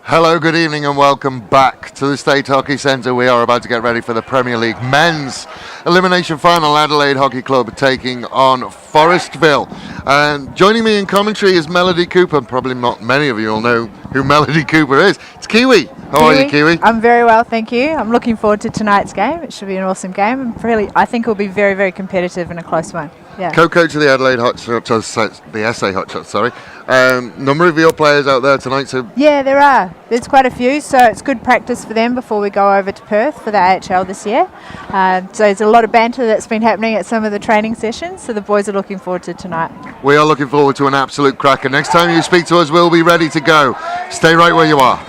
Hello, good evening and welcome back to the State Hockey Centre. We are about to get ready for the Premier League Men's Elimination Final. Adelaide Hockey Club taking on Forestville. And joining me in commentary is Melody Cooper. Probably not many of you will know who Melody Cooper is. It's Kiwi. How are you, Kiwi? I'm very well, thank you. I'm looking forward to tonight's game. It should be an awesome game. I think it will be very, very competitive and a close one. Yeah. Co-coach of the Adelaide Hotshots, the SA Hotshots, sorry. Number of your players out there tonight, so... Yeah, there are. There's quite a few, so it's good practice for them before we go over to Perth for the AHL this year. So there's a lot of banter that's been happening at some of the training sessions, so the boys are looking forward to tonight. We are looking forward to an absolute cracker. Next time you speak to us, we'll be ready to go. Stay right where you are.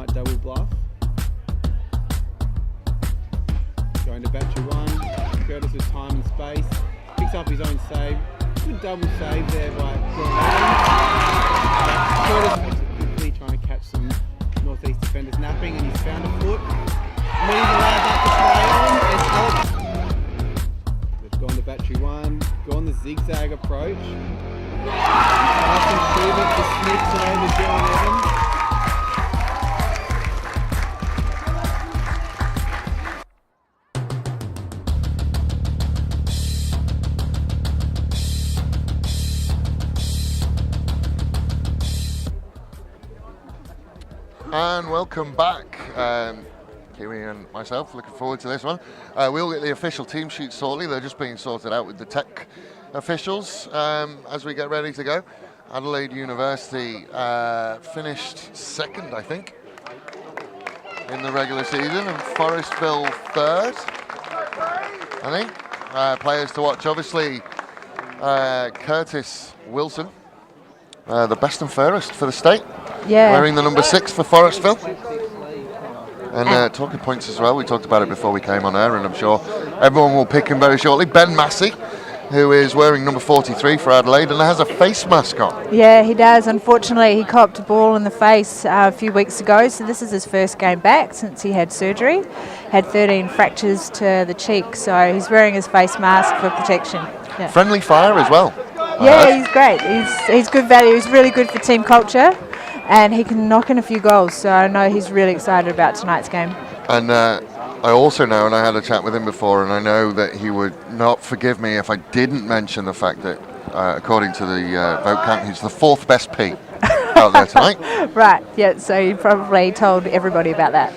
Oh, good ball. Going to battery one, Curtis with time and space, picks up his own save, good double save there by Curtis quickly trying to catch some northeast defenders napping, and he's found a foot, and then he's allowed that to play on. They've gone to battery one, gone the zigzag approach, passing improvement to Smith today with Dylan Evans. And welcome back. Kiwi and myself, looking forward to this one. We'll get the official team sheet shortly. They're just being sorted out with the tech officials as we get ready to go. Adelaide University finished second, I think, in the regular season, and Forestville third, I think. Players to watch, obviously, Curtis Wilson, the best and fairest for the state. Yeah. Wearing the number 6 for Forestville. And talking points as well, we talked about it before we came on air, and I'm sure everyone will pick him very shortly. Ben Massey, who is wearing number 43 for Adelaide and has a face mask on. Yeah, he does. Unfortunately, he copped a ball in the face a few weeks ago, so this is his first game back since he had surgery. Had 13 fractures to the cheek, so he's wearing his face mask for protection. Yeah. Friendly fire as well. Yeah, he's great. He's good value. He's really good for team culture, and he can knock in a few goals, so I know he's really excited about tonight's game. And I also know, and I had a chat with him before, and I know that he would not forgive me if I didn't mention the fact that, according to the vote count, he's the 4th best P out there tonight. Right, yeah, so you probably told everybody about that.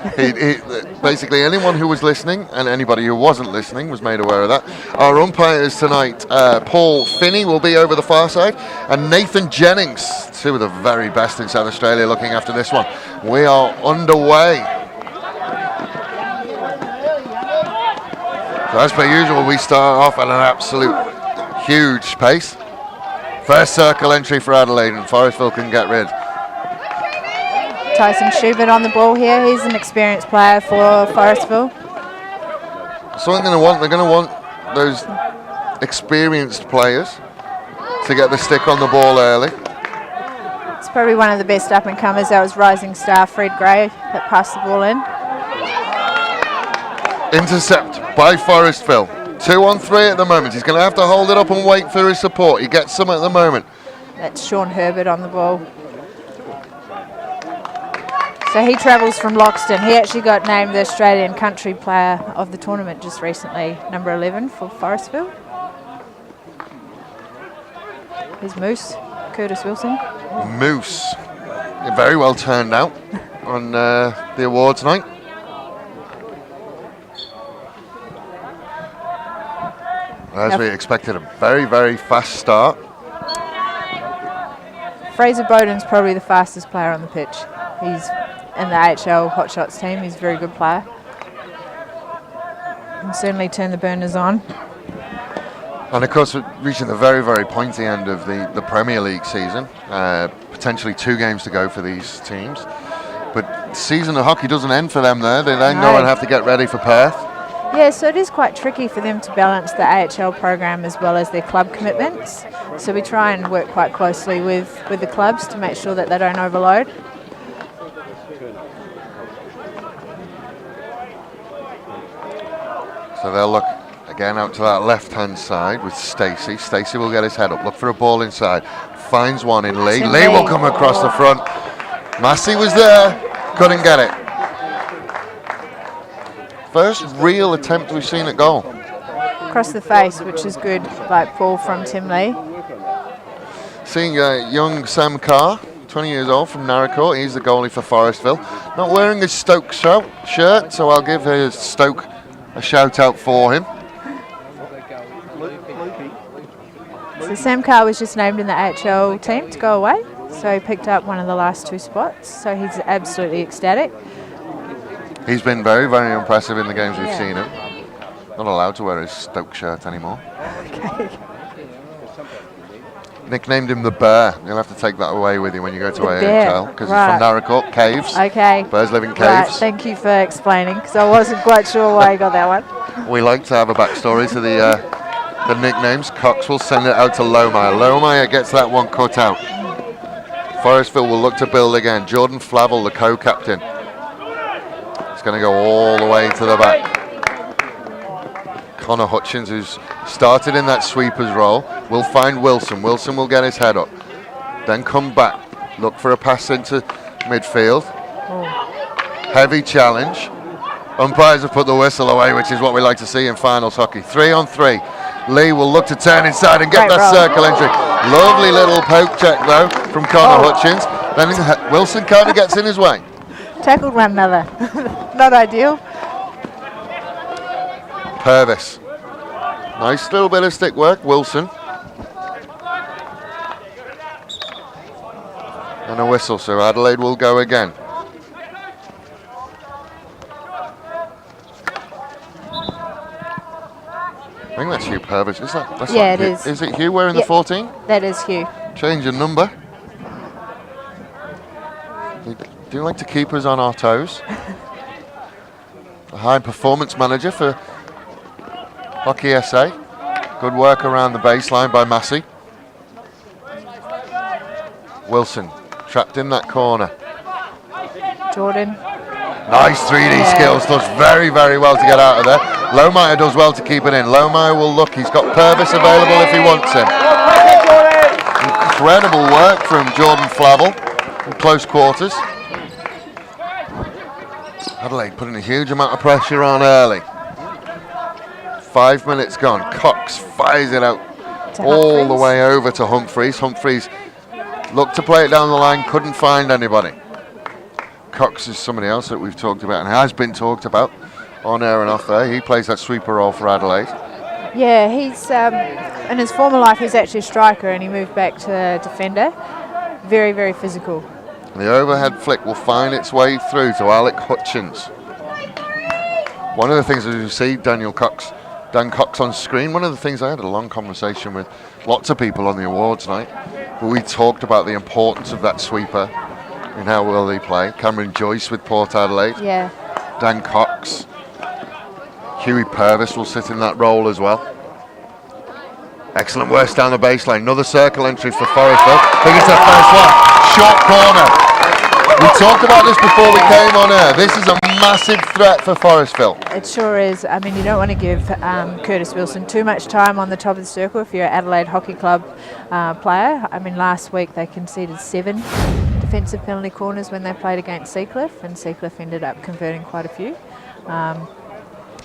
Basically, anyone who was listening and anybody who wasn't listening was made aware of that. Our umpires tonight, Paul Finney will be over the far side, and Nathan Jennings, two of the very best in South Australia, looking after this one. We are underway. So as per usual, we start off at an absolute huge pace. First circle entry for Adelaide, and Forestville can get rid. Tyson Schubert on the ball here. He's an experienced player for Forestville. So they're going to want those experienced players to get the stick on the ball early. It's probably one of the best up-and-comers. That was rising star Fred Gray that passed the ball in. Intercept by Forestville. 2-on-3 at the moment. He's going to have to hold it up and wait for his support. He gets some at the moment. That's Sean Herbert on the ball. So he travels from Loxton. He actually got named the Australian Country Player of the tournament just recently, number 11 for Forestville. Here's Moose, Curtis Wilson. Moose, very well turned out on the award tonight. As we expected, a very, very fast start. Fraser Bowden's probably the fastest player on the pitch. He's in the AHL Hotshots team. He's a very good player. Can certainly turn the burners on. And of course, we're reaching the very, very pointy end of the Premier League season. Potentially 2 games to go for these teams. But the season of hockey doesn't end for them there. They then go and have to get ready for Perth. Yeah, so it is quite tricky for them to balance the AHL program as well as their club commitments. So we try and work quite closely with the clubs to make sure that they don't overload. So they'll look again out to that left-hand side with Stacey. Stacey will get his head up, look for a ball inside. Finds one in Lee. Lee will come across the front. Massey was there, couldn't get it. First real attempt we've seen at goal. Across the face, which is good, like ball from Tim Lee. Seeing young Sam Carr, 20 years old from Narracourt. He's the goalie for Forestville. Not wearing his Stoke shirt, so I'll give his Stoke a shout out for him. So Sam Carr was just named in the AHL team to go away, so he picked up one of the last 2 spots, so he's absolutely ecstatic. He's been very, very impressive in the games we've seen him. Not allowed to wear his Stoke shirt anymore. Okay. Nicknamed him the Bear. You'll have to take that away with you when you go to AHL, because he's from Narracourt, caves. Okay. Bears live in caves. Right, thank you for explaining, because I wasn't quite sure why he got that one. We like to have a backstory to the nicknames. Cox will send it out to Lohmeyer. Lohmeyer gets that one cut out. Forestville will look to build again. Jordan Flavel, the co-captain. It's going to go all the way to the back. Connor Hutchins, who's started in that sweeper's role, will find Wilson. Wilson will get his head up. Then come back. Look for a pass into midfield. Heavy challenge. Umpires have put the whistle away, which is what we like to see in finals hockey. 3-on-3. Lee will look to turn inside and get that circle entry. Lovely little poke check, though, from Connor Hutchins. Then Wilson kind of gets in his way. Tackled one another. Not ideal. Purvis. Nice little bit of stick work, Wilson. And a whistle, so Adelaide will go again. I think that's Hugh Purvis. Is that? That's yeah, it is. Is it Hugh wearing the 14? That is Hugh. Change your number. Do you like to keep us on our toes? The high performance manager for Hockey SA. Good work around the baseline by Massey. Wilson trapped in that corner. Jordan. Nice 3D skills. Does very, very well to get out of there. Lohmeyer does well to keep it in. Lohmeyer will look. He's got Purvis available if he wants him. Incredible work from Jordan Flavel in close quarters. Adelaide putting a huge amount of pressure on early. 5 minutes gone. Cox fires it out all the way over to Humphreys. Humphreys looked to play it down the line, couldn't find anybody. Cox is somebody else that we've talked about and has been talked about on air and off there. He plays that sweeper role for Adelaide. Yeah, he's in his former life he was actually a striker and he moved back to defender. Very, very physical. The overhead flick will find its way through to Alec Hutchins. One of the things, as you see Dan Cox on screen, one of the things I had a long conversation with lots of people on the awards night, where we talked about the importance of that sweeper and how well they play. Cameron Joyce with Port Adelaide. Yeah. Dan Cox. Huey Purvis will sit in that role as well. Excellent work down the baseline. Another circle entry for Forestville. I think it's their first one. Short corner. We talked about this before we came on air. This is a massive threat for Forestville. It sure is. I mean, you don't want to give Curtis Wilson too much time on the top of the circle if you're an Adelaide Hockey Club player. I mean, last week they conceded 7 defensive penalty corners when they played against Seacliff, and Seacliff ended up converting quite a few.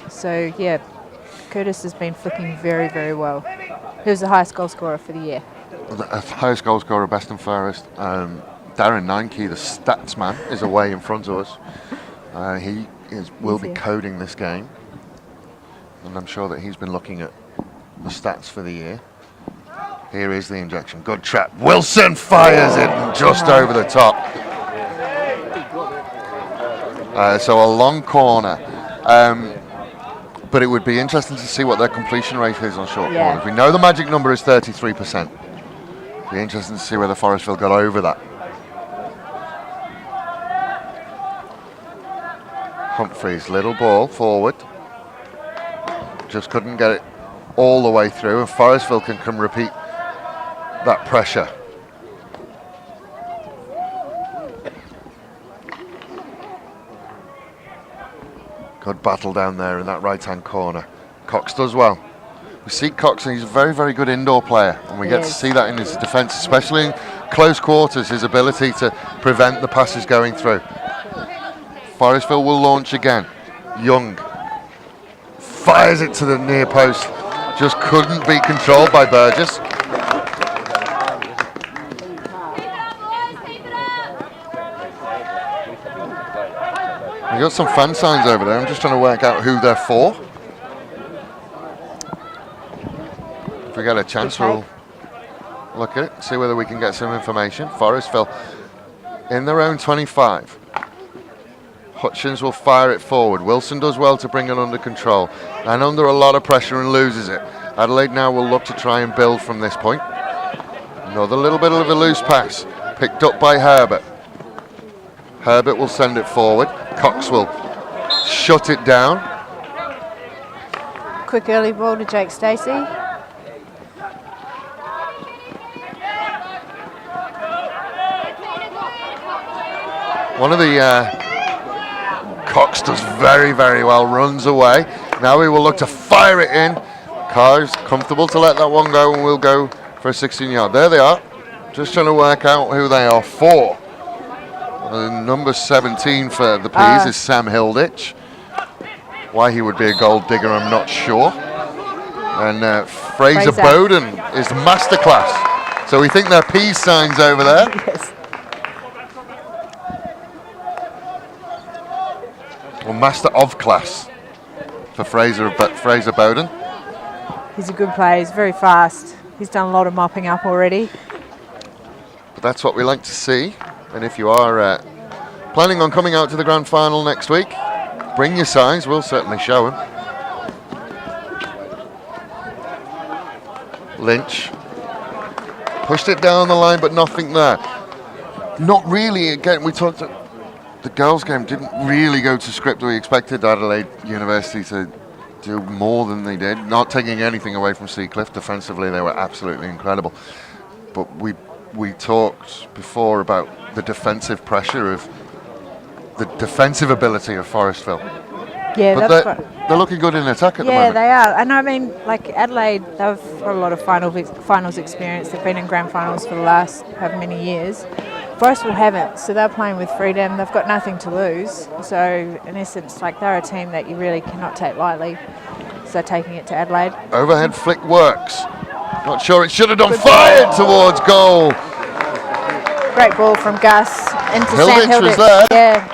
So, yeah, Curtis has been flicking very, very well. He was the highest goal scorer for the year. The highest goal scorer, best and fairest. Darren Ninekey, the stats man, is away in front of us. He will be coding this game, and I'm sure that he's been looking at the stats for the year. Here is the injection. Good trap. Wilson fires it just over the top. So a long corner. But it would be interesting to see what their completion rate is on short corners. We know the magic number is 33%. Be interesting to see whether Forestville got over that. Humphreys, little ball forward. Just couldn't get it all the way through, and Forestville can repeat that pressure. Good battle down there in that right-hand corner. Cox does well. We see Cox, and he's a very, very good indoor player, and we get to see that in his defence, especially in close quarters, his ability to prevent the passes going through. Forestville will launch again. Young fires it to the near post. Just couldn't be controlled by Burgess. We got some fan signs over there. I'm just trying to work out who they're for. If we get a chance, we'll look at it, see whether we can get some information. Forestville in their own 25. Hutchins will fire it forward. Wilson does well to bring it under control, and under a lot of pressure and loses it. Adelaide now will look to try and build from this point. Another little bit of a loose pass, picked up by Herbert. Herbert will send it forward. Cox will shut it down. Quick early ball to Jake Stacey. One of the Cox does very, very well, runs away. Now we will look to fire it in. Carr's comfortable to let that one go, and we'll go for a 16-yard. There they are. Just trying to work out who they are for. Number 17 for the Peas is Sam Hilditch. Why he would be a gold digger, I'm not sure. And Fraser Bowden is the masterclass. So we think they're Peas signs over there. Yes. Or master of class for Fraser Bowden. He's a good player. He's very fast. He's done a lot of mopping up already. But that's what we like to see. And if you are planning on coming out to the grand final next week, bring your signs. We'll certainly show them. Lynch pushed it down the line, but nothing there. Not really. Again, we talked. The girls' game didn't really go to script. We expected Adelaide University to do more than they did. Not taking anything away from Seacliff. Defensively, they were absolutely incredible. But we talked before about the defensive pressure of the defensive ability of Forestville. Yeah, but they're looking good in attack at the moment. Yeah, they are. And I mean, like Adelaide, they've got a lot of finals experience. They've been in grand finals for the last however many years. Forestville haven't, so they're playing with freedom. They've got nothing to lose. So in essence, like they're a team that you really cannot take lightly. So taking it to Adelaide. Overhead flick works. Not sure it should have done. Fired towards goal. Great ball from Gus into Hilditch Sam Hilditch. was there. Yeah.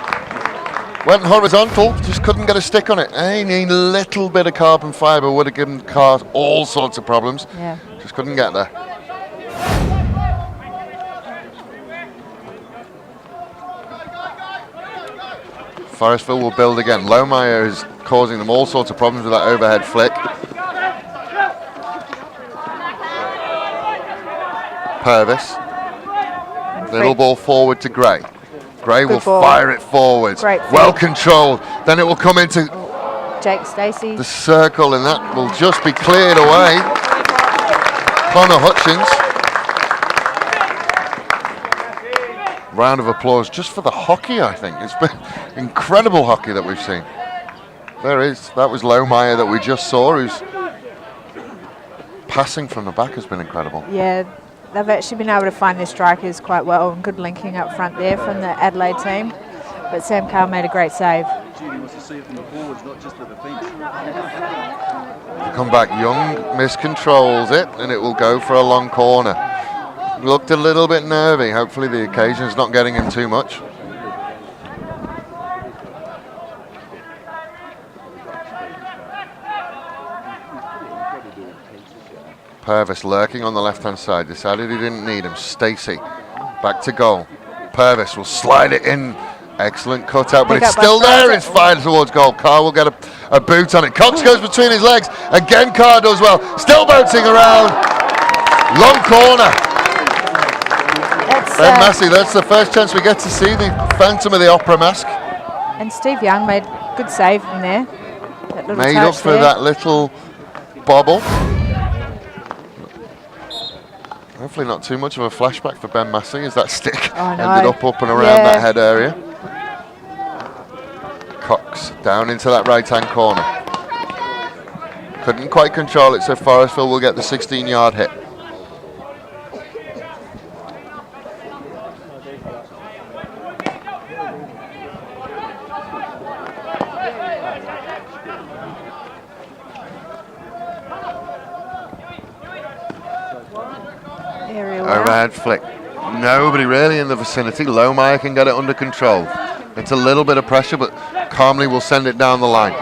Went horizontal, just couldn't get a stick on it. Any little bit of carbon fibre would have given cars all sorts of problems. Yeah. Just couldn't get there. Forestville will build again. Lohmeyer is causing them all sorts of problems with that overhead flick. Purvis. Little ball forward to Gray. Gray will fire it forwards. Well controlled. Then it will come into Jake Stacey. The circle, and that will just be cleared away. Connor Hutchins. Round of applause just for the hockey, I think. It's been incredible hockey that we've seen. That was Lohmeyer that we just saw, who's passing from the back has been incredible. Yeah, they've actually been able to find their strikers quite well, and good linking up front there from the Adelaide team. But Sam Carr made a great save. Come back, Young miscontrols it, and it will go for a long corner. Looked a little bit nervy. Hopefully the occasion's not getting him too much. Purvis lurking on the left-hand side. Decided he didn't need him. Stacey back to goal. Purvis will slide it in. Excellent cutout, but it's still there. It's fired towards goal. Carr will get a boot on it. Cox goes between his legs. Again, Carr does well. Still bouncing around. Long corner. Ben Massey, that's the first chance we get to see the Phantom of the Opera mask. And Steve Young made good save in there. Made up for that little bobble. Hopefully not too much of a flashback for Ben Massey as that stick ended up and around that head area. Cox down into that right-hand corner. Couldn't quite control it, so Forestville will get the 16-yard hit. Overhead flick. Nobody really in the vicinity. Lohmeyer can get it under control. It's a little bit of pressure, but calmly will send it down the line.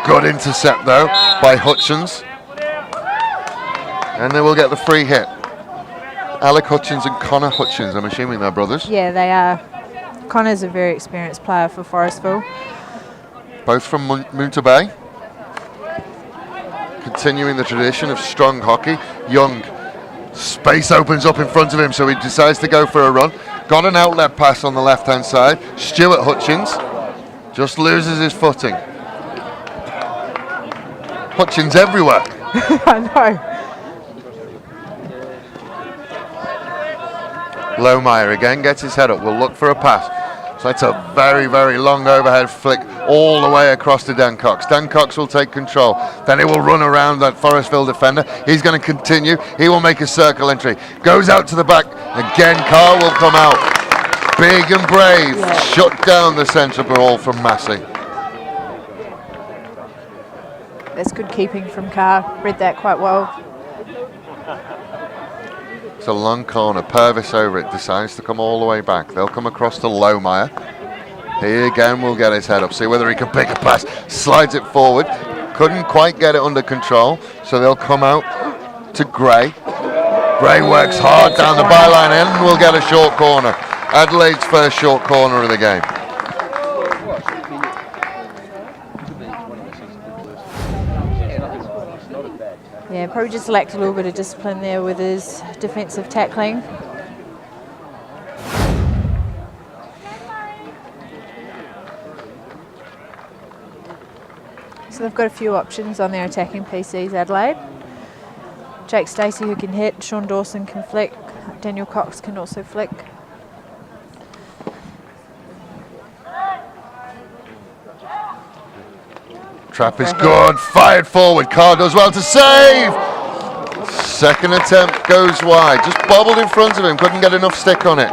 Good intercept though by Hutchins. And they will get the free hit. Alec Hutchins and Connor Hutchins, I'm assuming they're brothers. Yeah, they are. Connor's a very experienced player for Forestville. Both from Moonta Bay. Continuing the tradition of strong hockey. Young. Space opens up in front of him, so he decides to go for a run. Got an outlet pass on the left-hand side. Stuart Hutchins just loses his footing. Hutchins everywhere. I know. Lohmeyer again gets his head up. Will look for a pass. So that's a very, very long overhead flick all the way across to Dan Cox. Dan Cox will take control. Then he will run around that Forestville defender. He's going to continue. He will make a circle entry. Goes out to the back. Again, Carr will come out. Big and brave. Yeah. Shut down the centre ball from Massey. That's good keeping from Carr. Read that quite well. It's a long corner. Purvis over it. Decides to come all the way back. They'll come across to Lohmeyer. He again will get his head up. See whether he can pick a pass. Slides it forward. Couldn't quite get it under control. So they'll come out to Gray. Gray works hard down the byline and will get a short corner. Adelaide's first short corner of the game. Yeah, probably just lacked a little bit of discipline there with his defensive tackling. So they've got a few options on their attacking PCs, Adelaide. Jake Stacey who can hit, Sean Dawson can flick, Daniel Cox can also flick. Trap is good, fired forward, Carr does well to save! Second attempt goes wide, just bobbled in front of him, couldn't get enough stick on it.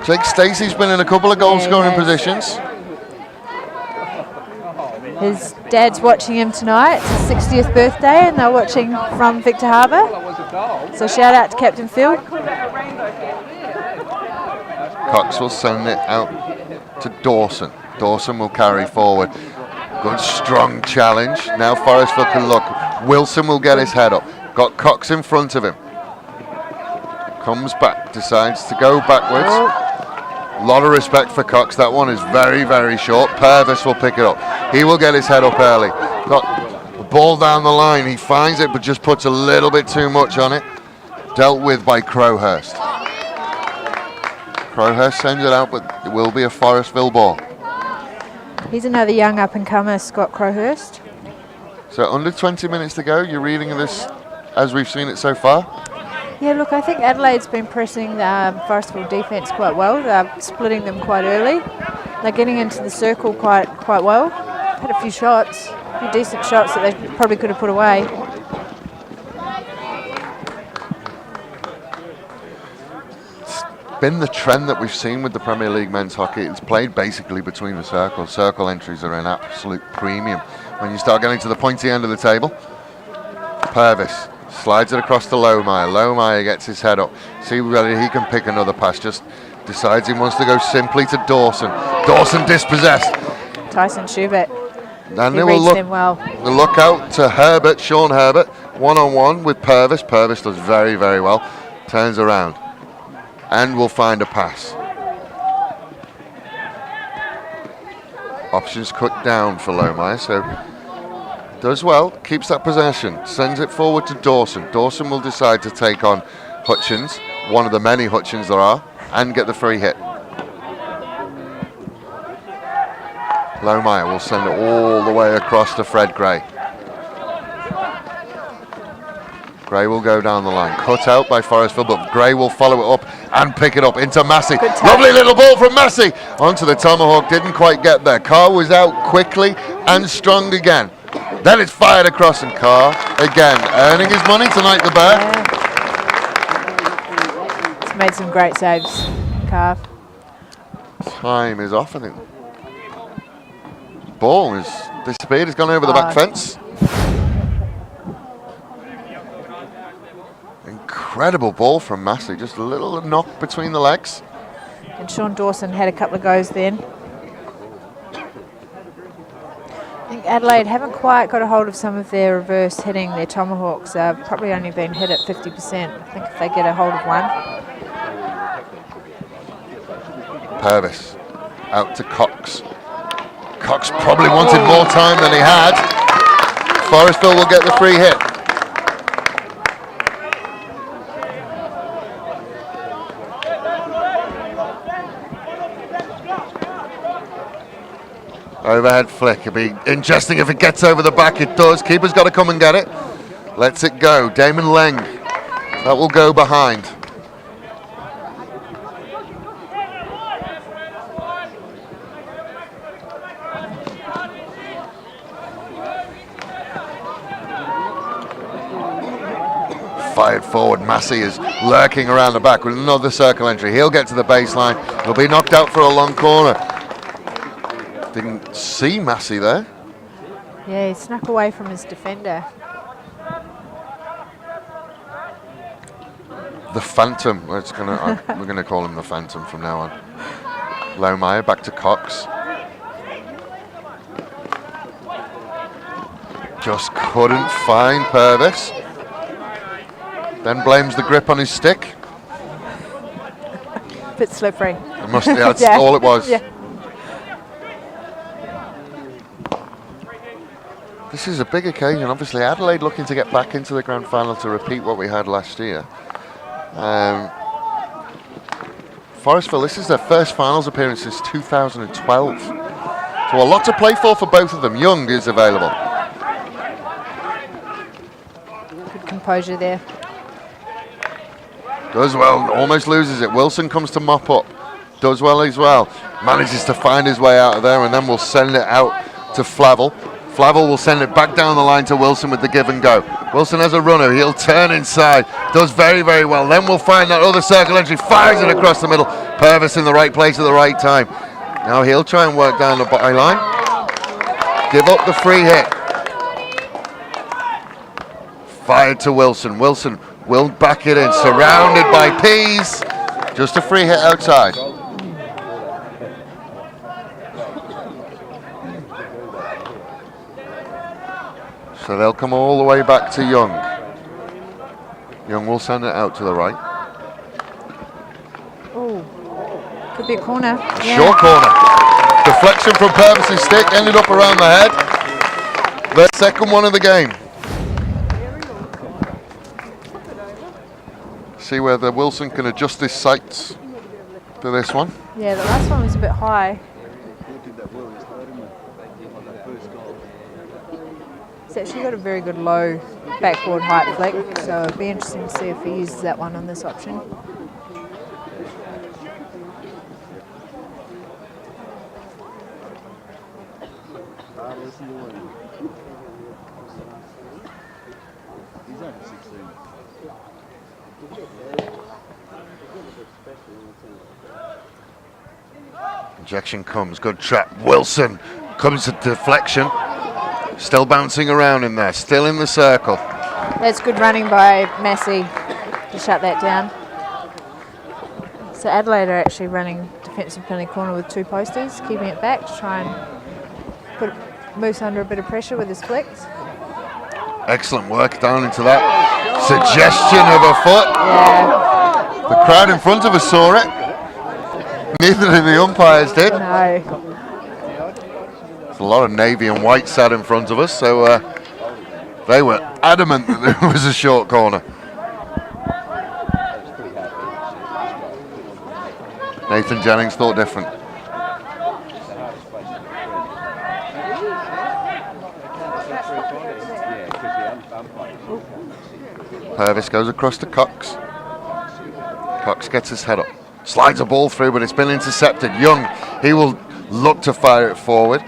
Jake Stacey's been in a couple of goal scoring positions. His dad's watching him tonight, it's his 60th birthday, and they're watching from Victor Harbour. So shout out to Captain Phil. Cox will send it out to Dawson. Dawson will carry forward. Good strong challenge. Now Forestville can look. Wilson will get his head up. Got Cox in front of him. Comes back, decides to go backwards. A lot of respect for Cox. That one is very, very short. Purvis will pick it up. He will get his head up early. Got the ball down the line. He finds it, but just puts a little bit too much on it. Dealt with by Crowhurst. Crowhurst sends it out, but it will be a Forestville ball. He's another young up-and-comer, Scott Crowhurst. So under 20 minutes to go, you're reading this as we've seen it so far? Yeah, look, I think Adelaide's been pressing the Forestville defence quite well. They're splitting them quite early. They're getting into the circle quite well. Had a few shots, a few decent shots that they probably could have put away. Been the trend that we've seen with the Premier League men's hockey. It's played basically between the circles. Circle entries are an absolute premium when you start getting to the pointy end of the table. Purvis slides it across to Lohmeyer. Lohmeyer gets his head up. See whether he can pick another pass. Just decides he wants to go simply to Dawson. Dawson dispossessed. Tyson Schubert. And he they will reads them well. They'll look out to Herbert, Sean Herbert, one-on-one with Purvis. Purvis does very, very well. Turns around. And will find a pass. Options cut down for Lohmeyer, so does well, keeps that possession, sends it forward to Dawson. Dawson will decide to take on Hutchins, one of the many Hutchins there are, and get the free hit. Lohmeyer will send it all the way across to Fred Gray. Gray will go down the line. Cut out by Forestville, but Gray will follow it up and pick it up into Massey. Lovely little ball from Massey. Onto the tomahawk, didn't quite get there. Carr was out quickly and strong again. Then it's fired across, and Carr, again, earning his money tonight, the Bear. Yeah. He's made some great saves, Carr. Time is off, I think. Ball has disappeared, it's gone over the back fence. Incredible ball from Massey, just a little knock between the legs. And Sean Dawson had a couple of goes then. I think Adelaide haven't quite got a hold of some of their reverse hitting, their tomahawks. Probably only been hit at 50%. I think if they get a hold of one. Purvis out to Cox. Cox probably wanted more time than he had. Forestville will get the free hit. Overhead flick. It'll be interesting if it gets over the back. It does. Keeper's got to come and get it. Lets it go. Damon Leng. That will go behind. Fired forward. Massey is lurking around the back with another circle entry. He'll get to the baseline. He'll be knocked out for a long corner. Didn't see Massey there. Yeah, he snuck away from his defender. The Phantom. We're going to call him the Phantom from now on. Lohmeyer back to Cox. Just couldn't find Purvis. Then blames the grip on his stick. Bit slippery. It must. Yeah, that's all it was. Yeah. This is a big occasion. Obviously, Adelaide looking to get back into the grand final to repeat what we had last year. Forestville, this is their first finals appearance since 2012. So a lot to play for both of them. Young is available. Good composure there. Does well, almost loses it. Wilson comes to mop up. Does well as well. Manages to find his way out of there, and then we'll send it out to Flavel. Flavel will send it back down the line to Wilson with the give and go. Wilson has a runner. He'll turn inside. Does very, very well. Then we'll find that other circle entry. Fires it across the middle. Purvis in the right place at the right time. Now he'll try and work down the byline. Give up the free hit. Fired to Wilson. Wilson will back it in. Surrounded by Pease. Just a free hit outside. So they'll come all the way back to Young. Young will send it out to the right. Oh, could be a corner. Short corner. Deflection from Purvis's stick, ended up around the head. The second one of the game. See whether Wilson can adjust his sights to this one. Yeah, the last one was a bit high. He's actually got a very good low backboard height flick, so it'd be interesting to see if he uses that one on this option. Injection comes, good trap. Wilson comes to deflection. Still bouncing around in there, still in the circle. That's good running by Massey to shut that down. So Adelaide are actually running defensive penalty corner with two posters, keeping it back to try and put Moose under a bit of pressure with his flicks. Excellent work down into that suggestion of a foot. Yeah. The crowd in front of us saw it. Neither of the umpires did. No. There's a lot of navy and white sat in front of us, so they were adamant that there was a short corner. Nathan Jennings thought different. Purvis goes across to Cox. Cox gets his head up. Slides a ball through, but it's been intercepted. Young, he will look to fire it forward.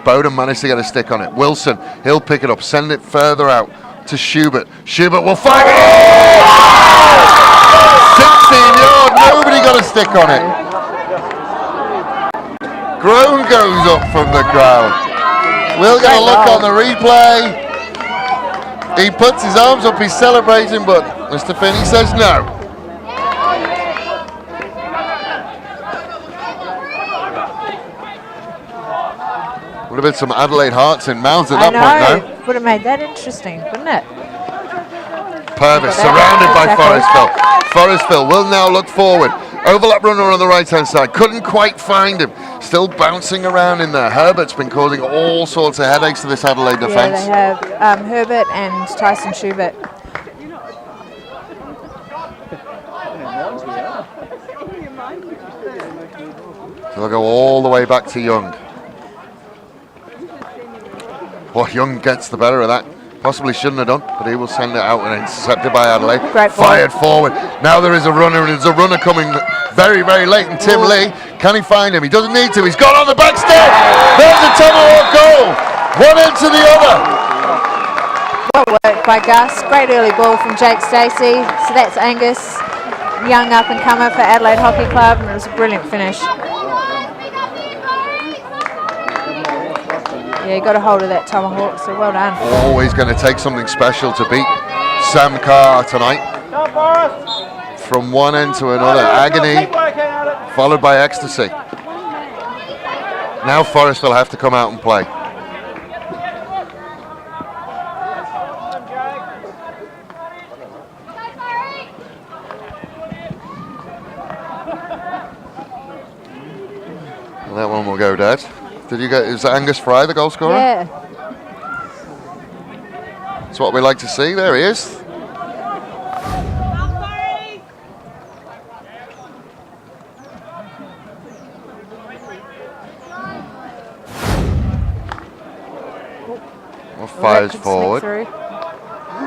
Bowden managed to get a stick on it. Wilson, he'll pick it up, send it further out to Schubert. Schubert will fire it! 16-yard, nobody got a stick on it. Groan goes up from the crowd. We'll get a look on the replay. He puts his arms up, he's celebrating, but Mr. Finney says no. Would have been some Adelaide hearts in mouths at that point, though. Would have made that interesting, wouldn't it? Purvis surrounded by Forestville. Forestville will now look forward. Overlap runner on the right-hand side. Couldn't quite find him. Still bouncing around in there. Herbert's been causing all sorts of headaches to this Adelaide defence. Yeah, they have Herbert and Tyson Schubert. So they'll go all the way back to Young. Well, Young gets the better of that. Possibly shouldn't have done, but he will send it out and intercepted by Adelaide. Fired forward. Now there is a runner, and there's a runner coming very, very late. And Tim Lee, can he find him? He doesn't need to. He's got on the back step. There's a tomahawk goal. One into the other. Well worked by Gus. Great early ball from Jake Stacey. So that's Angus, young up-and-comer for Adelaide Hockey Club, and it was a brilliant finish. Yeah, he got a hold of that tomahawk, so well done. Always going to take something special to beat Sam Carr tonight. From one end to another, agony, followed by ecstasy. Now Forestville have to come out and play. And that one will go dead. Did you get, is Angus Fry the goal scorer? Yeah. That's what we like to see. There he is. Well, fires forward.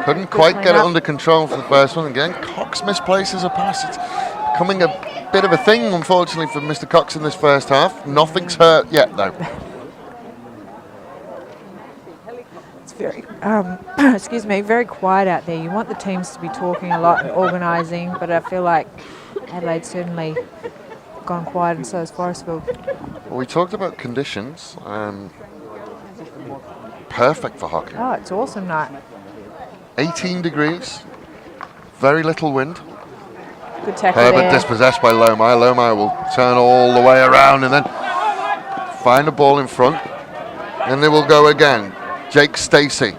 Couldn't quite get it under control for the first one. Again, Cox misplaces a pass. It's becoming a bit of a thing, unfortunately, for Mr. Cox in this first half. Nothing's hurt yet, though. It's very, excuse me, very quiet out there. You want the teams to be talking a lot and organising, but I feel like Adelaide's certainly gone quiet, and so has Forestville. Well, we talked about conditions. Perfect for hockey. Oh, it's awesome night. 18 degrees, very little wind. Good tackle Herbert there. dispossessed by Lohmeyer. Lohmeyer will turn all the way around and then find a ball in front. And they will go again. Jake Stacey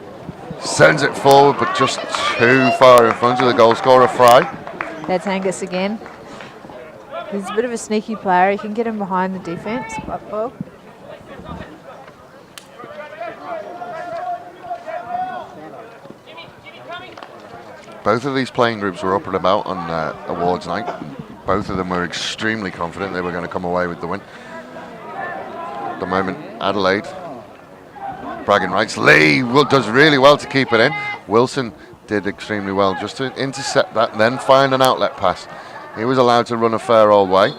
sends it forward, but just too far in front of the goal scorer, Fry. That's Angus again. He's a bit of a sneaky player. He can get him behind the defence quite well. Both of these playing groups were up and about on awards night. Both of them were extremely confident they were going to come away with the win. At the moment, Adelaide, bragging rights. Lee does really well to keep it in. Wilson did extremely well just to intercept that, then find an outlet pass. He was allowed to run a fair old way.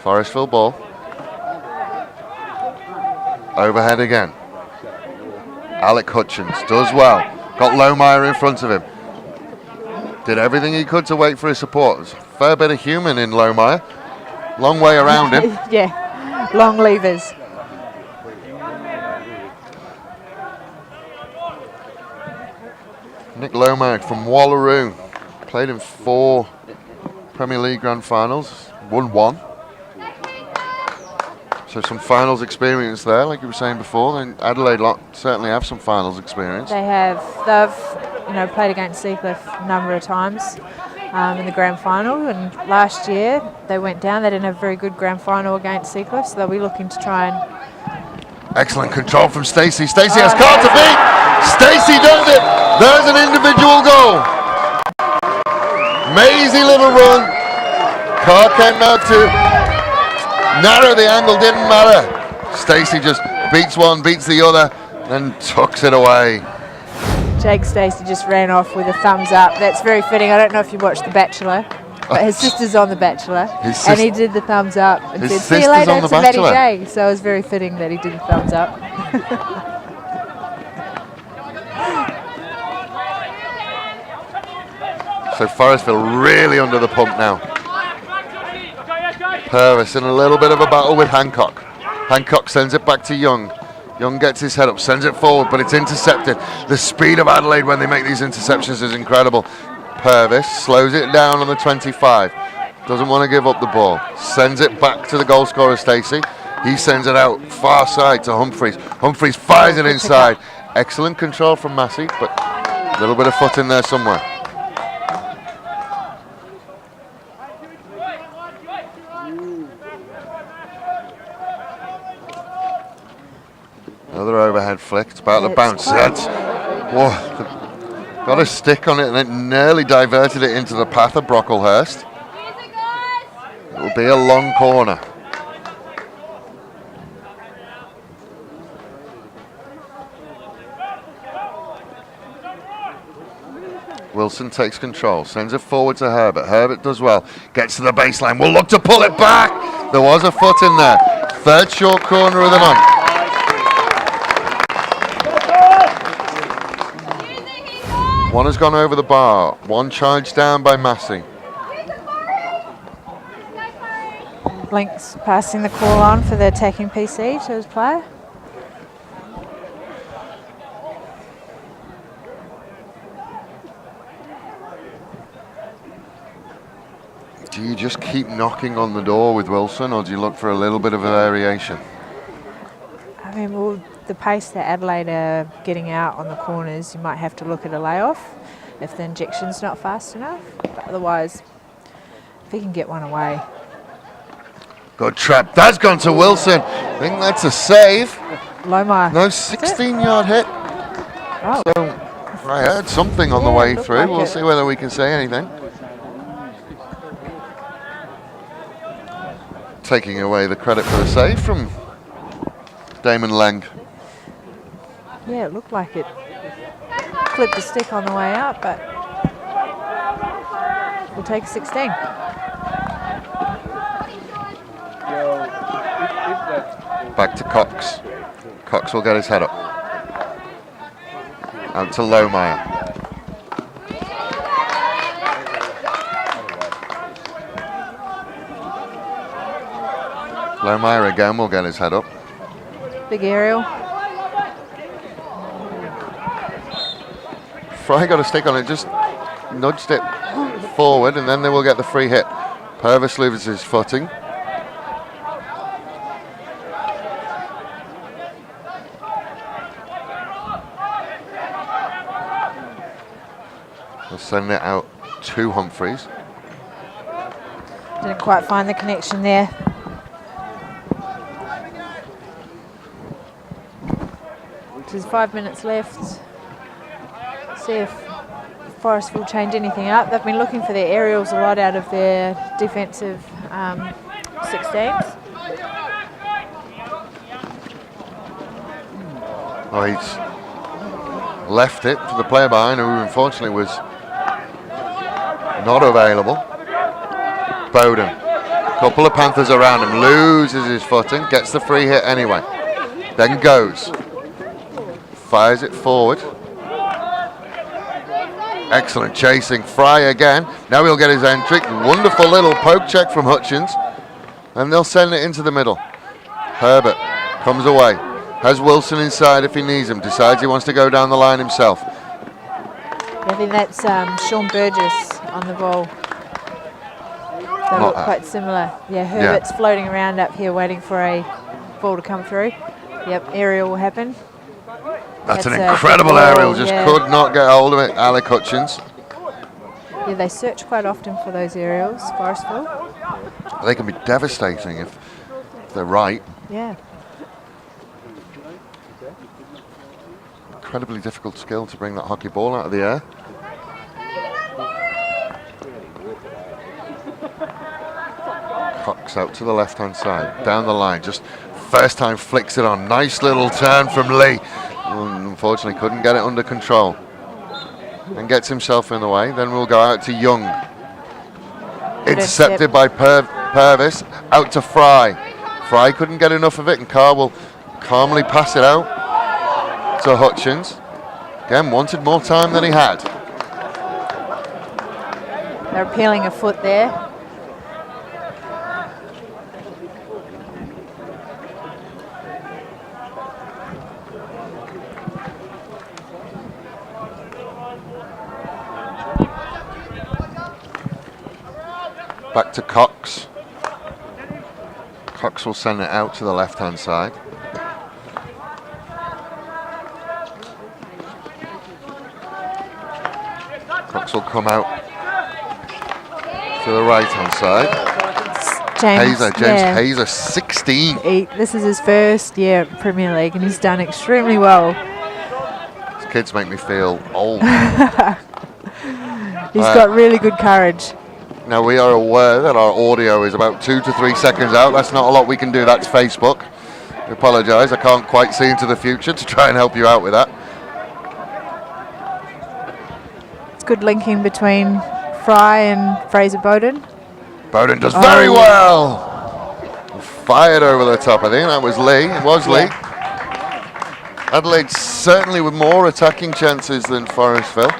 Forestville ball. Overhead again. Alec Hutchins does well. Got Lohmeyer in front of him. Did everything he could to wait for his support. There's a fair bit of human in Lohmeyer. Long way around him. Yeah, long levers. Nick Lohmeyer from Wallaroo. Played in 4 Premier League Grand Finals. Won 1. So some finals experience there, like you were saying before. And Adelaide certainly have some finals experience. They have. They've, played against Seacliff a number of times in the grand final. And last year they went down. They didn't have a very good grand final against Seacliff, so they'll be looking to try and. Excellent control from Stacey. Stacey has Carr to beat. Stacey does it. There's an individual goal. Mazy little run. Carr came out to narrow the angle, didn't matter. Stacey just beats one, beats the other, and tucks it away. Jake Stacey just ran off with a thumbs up. That's very fitting. I don't know if you watched The Bachelor. But his sister's on The Bachelor, His and he did the thumbs up and his said, "See you sister's later on The to Maddie Bachelor? J." So it was very fitting that he did the thumbs up. So Forestville really under the pump now. Purvis in a little bit of a battle with Hancock. Hancock sends it back to Young. Young gets his head up, sends it forward, but it's intercepted. The speed of Adelaide when they make these interceptions is incredible. Purvis slows it down on the 25. Doesn't want to give up the ball. Sends it back to the goal scorer, Stacey. He sends it out far side to Humphreys. Humphreys fires it inside. Excellent control from Massey, but a little bit of foot in there somewhere. Another overhead flick. It's about to bounce. That's, whoa, got a stick on it and it nearly diverted it into the path of Brocklehurst. It will be a long corner. Wilson takes control, sends it forward to Herbert. Herbert does well, gets to the baseline, will look to pull it back. There was a foot in there. Third short corner of the night. One has gone over the bar, one charged down by Massey. Blinks passing the call on for the attacking PC to his player. Do you just keep knocking on the door with Wilson, or do you look for a little bit of a variation? I mean, well, the pace that Adelaide are getting out on the corners, you might have to look at a layoff if the injection's not fast enough. But otherwise, if he can get one away. Good trap. That's gone to Wilson. I think that's a save. Lomar. No, 16-yard hit. Oh. So I heard something on the Yeah, way looked through. like We'll it. see whether we can say anything. Taking away the credit for the save from Damon Lang. Yeah, it looked like it clipped the stick on the way out, but we'll take 16. Back to Cox. Cox will get his head up. Out to Lohmeyer. Lohmeyer again will get his head up. Big aerial. Fry got a stick on it, just nudged it forward, and then they will get the free hit. Purvis loses his footing. We'll send it out to Humphreys. Didn't quite find the connection there. There's 5 minutes left. See if Forest will change anything up. They've been looking for their aerials a lot out of their defensive 16s. Oh, he's left it to the player behind, who unfortunately was not available. Bowden. Couple of Panthers around him, loses his footing, gets the free hit anyway. Then goes. Fires it forward. Excellent chasing. Fry again. Now he'll get his entry. Wonderful little poke check from Hutchins. And they'll send it into the middle. Herbert comes away. Has Wilson inside if he needs him. Decides he wants to go down the line himself. I think that's Sean Burgess on the ball. They look quite similar. Yeah, Herbert's floating around up here waiting for a ball to come through. Yep, aerial will happen. That's an incredible aerial, just could not get hold of it, Alec Hutchins. Yeah, they search quite often for those aerials, Forestville. They can be devastating if they're right. Yeah. Incredibly difficult skill to bring that hockey ball out of the air. Cox out to the left-hand side, down the line, just first time flicks it on. Nice little turn from Lee. Unfortunately couldn't get it under control. And gets himself in the way. Then we'll go out to Young. Intercepted by Purvis, out to Fry. Fry couldn't get enough of it, and Carr will calmly pass it out to Hutchins. Again, wanted more time than he had. They're appealing a foot there. Back to Cox. Cox will send it out to the left-hand side. Cox will come out to the right-hand side. James Hazer, 16. This is his first year at Premier League, and he's done extremely well. These kids make me feel old. He's got really good courage. Now, we are aware that our audio is about 2 to 3 seconds out. That's not a lot we can do. That's Facebook. I apologise. I can't quite see into the future to try and help you out with that. It's good linking between Fry and Fraser Bowden. Bowden does very well. Fired over the top, I think. That was Lee. It was Lee. Adelaide certainly with more attacking chances than Forestville.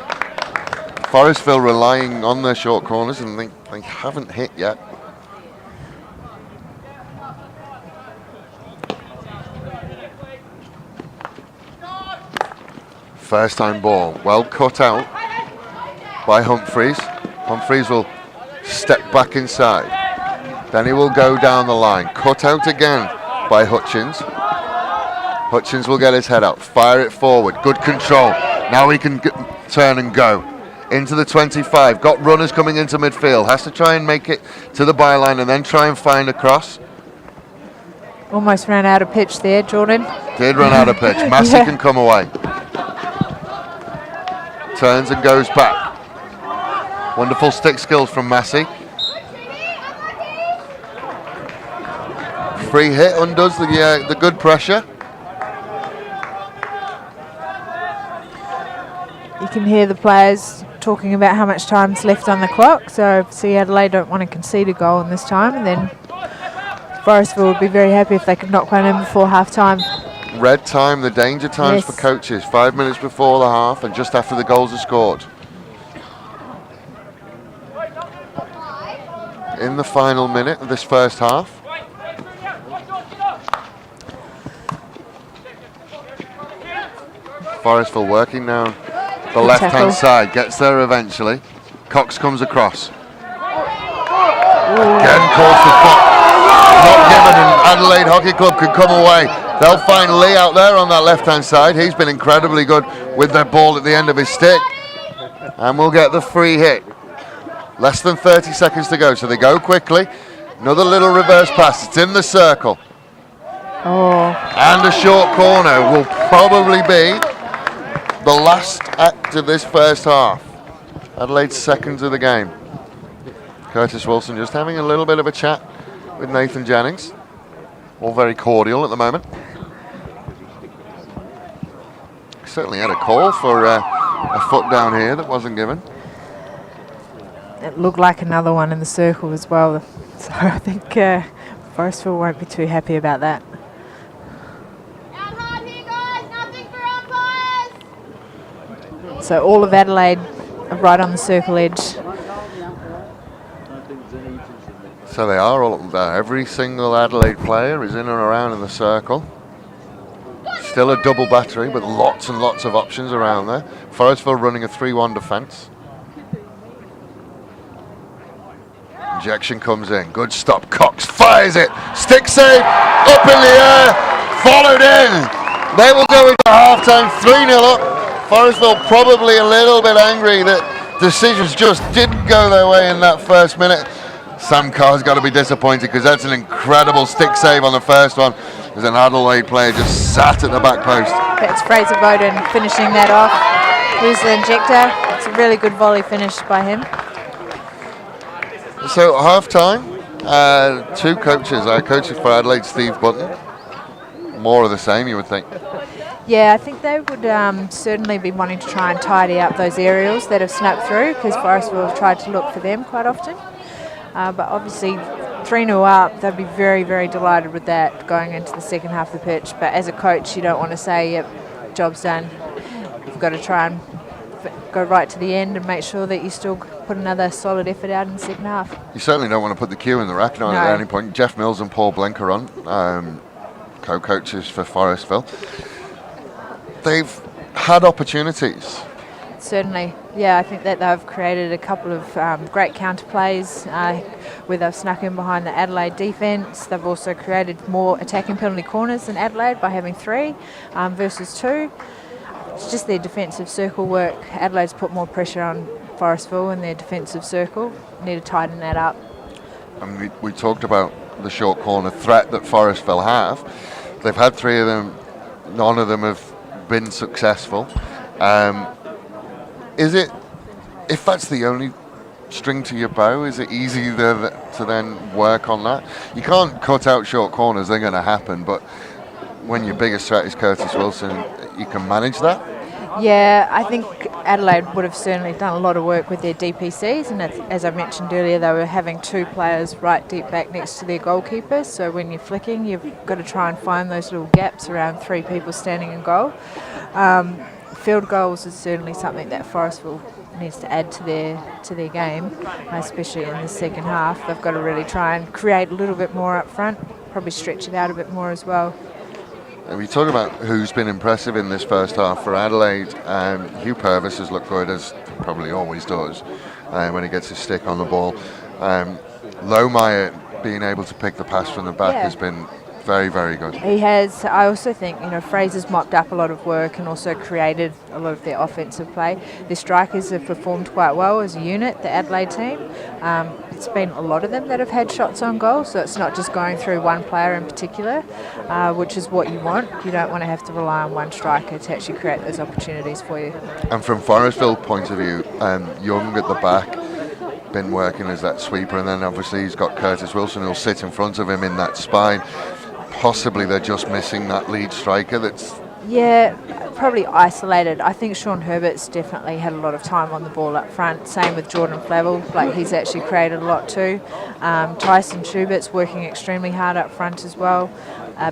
Forestville relying on their short corners, and they haven't hit yet. First time ball, well cut out by Humphreys. Humphreys will step back inside. Then he will go down the line. Cut out again by Hutchins. Hutchins will get his head up, fire it forward. Good control. Now he can turn and go. Into the 25, got runners coming into midfield, has to try and make it to the byline and then try and find a cross. Almost ran out of pitch there, Jordan. Did run out of pitch. Massey can come away. Turns and goes back. Wonderful stick skills from Massey. Free hit undoes the good pressure. You can hear the players talking about how much time's left on the clock, so Adelaide don't want to concede a goal in this time, and then Forestville would be very happy if they could knock one in before half-time. Red time, the danger times for coaches, 5 minutes before the half and just after the goals are scored. In the final minute of this first half. Forestville working now. The left-hand side, gets there eventually. Cox comes across. Again calls for Fox. Not given, and Adelaide Hockey Club can come away. They'll find Lee out there on that left-hand side. He's been incredibly good with their ball at the end of his stick. And we'll get the free hit. Less than 30 seconds to go, so they go quickly. Another little reverse pass, it's in the circle. And a short corner will probably be the last act of this first half. Adelaide's seconds of the game. Curtis Wilson just having a little bit of a chat with Nathan Jennings. All very cordial at the moment. Certainly had a call for a foot down here that wasn't given. It looked like another one in the circle as well, so I think Forestville won't be too happy about that. So all of Adelaide are right on the circle edge. So they are all there. Every single Adelaide player is in and around in the circle. Still a double battery, but lots and lots of options around there. Forestville running a 3-1 defence. Injection comes in. Good stop. Cox fires it. Stick save. Up in the air. Followed in. They will go into half-time 3-0 up. Forestville probably a little bit angry that decisions just didn't go their way in that first minute. Sam Carr's got to be disappointed because that's an incredible stick save on the first one. There's an Adelaide player just sat at the back post. That's Fraser Bowden finishing that off. Here's the injector. It's a really good volley finish by him. So half-time, two coaches. Our coach for Adelaide, Steve Button. More of the same, you would think. Yeah, I think they would certainly be wanting to try and tidy up those aerials that have snuck through, because Forestville have tried to look for them quite often. But obviously 3-0 up, they'd be very, very delighted with that going into the second half of the pitch. But as a coach, you don't want to say, yep, job's done. You've got to try and go right to the end and make sure that you still put another solid effort out in the second half. You certainly don't want to put the cue in the rack on at any point. Jeff Mills and Paul Blinker on, co-coaches for Forestville. They've had opportunities. Certainly, yeah, I think that they've created a couple of great counter plays where they've snuck in behind the Adelaide defence. They've also created more attacking penalty corners than Adelaide by having 3 versus 2. It's just their defensive circle work. Adelaide's put more pressure on Forestville in their defensive circle. Need to tighten that up. And we talked about the short corner threat that Forestville have. They've had 3 of them. None of them have been successful. Is it, if that's the only string to your bow, is it easy to then work on that? You can't cut out short corners, they're going to happen, but when your biggest threat is Curtis Wilson, you can manage that? Yeah, I think Adelaide would have certainly done a lot of work with their DPCs, and as I mentioned earlier, they were having 2 players right deep back next to their goalkeepers, so when you're flicking, you've got to try and find those little gaps around 3 people standing in goal. Field goals is certainly something that Forestville needs to add to their game, especially in the second half. They've got to really try and create a little bit more up front, probably stretch it out a bit more as well. We talk about who's been impressive in this first half for Adelaide. Hugh Purvis has looked good, as probably always does, when he gets his stick on the ball. Lohmeyer being able to pick the pass from the back has been very, very good. He has. I also think, Fraser's mopped up a lot of work and also created a lot of their offensive play. The strikers have performed quite well as a unit, the Adelaide team. It's been a lot of them that have had shots on goal, so it's not just going through one player in particular, which is what you want. You don't want to have to rely on one striker to actually create those opportunities for you. And from Forestville point of view, Young at the back, been working as that sweeper, and then obviously he's got Curtis Wilson who'll sit in front of him in that spine. Possibly they're just missing that lead striker that's... Yeah, probably isolated. I think Sean Herbert's definitely had a lot of time on the ball up front. Same with Jordan Flavel, he's actually created a lot too. Tyson Schubert's working extremely hard up front as well.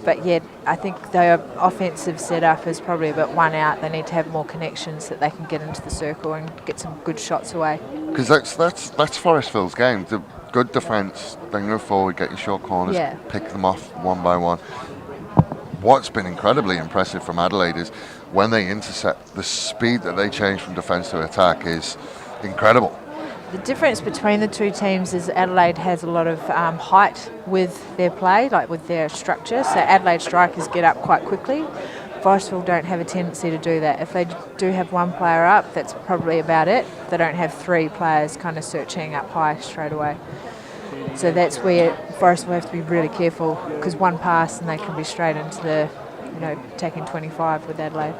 But yeah, I think their offensive setup is probably a bit one out. They need to have more connections that they can get into the circle and get some good shots away. Because that's Forestville's game. The good defence, then go forward, get your short corners, pick them off one by one. What's been incredibly impressive from Adelaide is when they intercept, the speed that they change from defence to attack is incredible. The difference between the two teams is Adelaide has a lot of height with their play, with their structure, so Adelaide strikers get up quite quickly. Forestville don't have a tendency to do that. If they do have one player up, that's probably about it. They don't have 3 players kind of searching up high straight away. So that's where Forestville have to be really careful, because one pass and they can be straight into the, attacking 25 with Adelaide.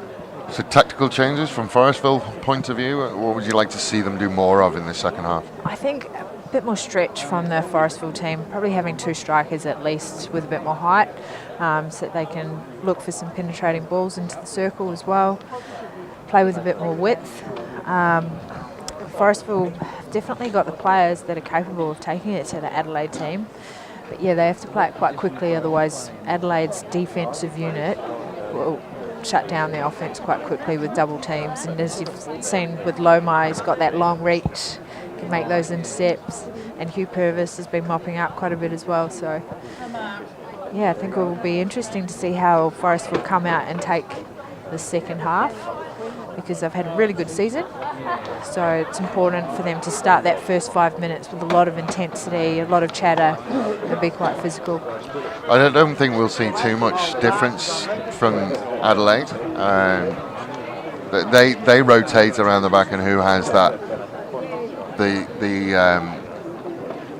So tactical changes from Forestville point of view, what would you like to see them do more of in this second half? I think a bit more stretch from the Forestville team, probably having 2 strikers at least with a bit more height, so that they can look for some penetrating balls into the circle as well, play with a bit more width. Forestville have definitely got the players that are capable of taking it to the Adelaide team, but yeah, they have to play it quite quickly, otherwise Adelaide's defensive unit will shut down their offence quite quickly with double teams. And as you've seen with Lohmeyer, he's got that long reach, can make those intercepts, and Hugh Purvis has been mopping up quite a bit as well. So yeah, I think it will be interesting to see how Forestville will come out and take the second half, because they've had a really good season. So it's important for them to start that first 5 minutes with a lot of intensity, a lot of chatter, and be quite physical. I don't think we'll see too much difference from Adelaide. They rotate around the back, and who has that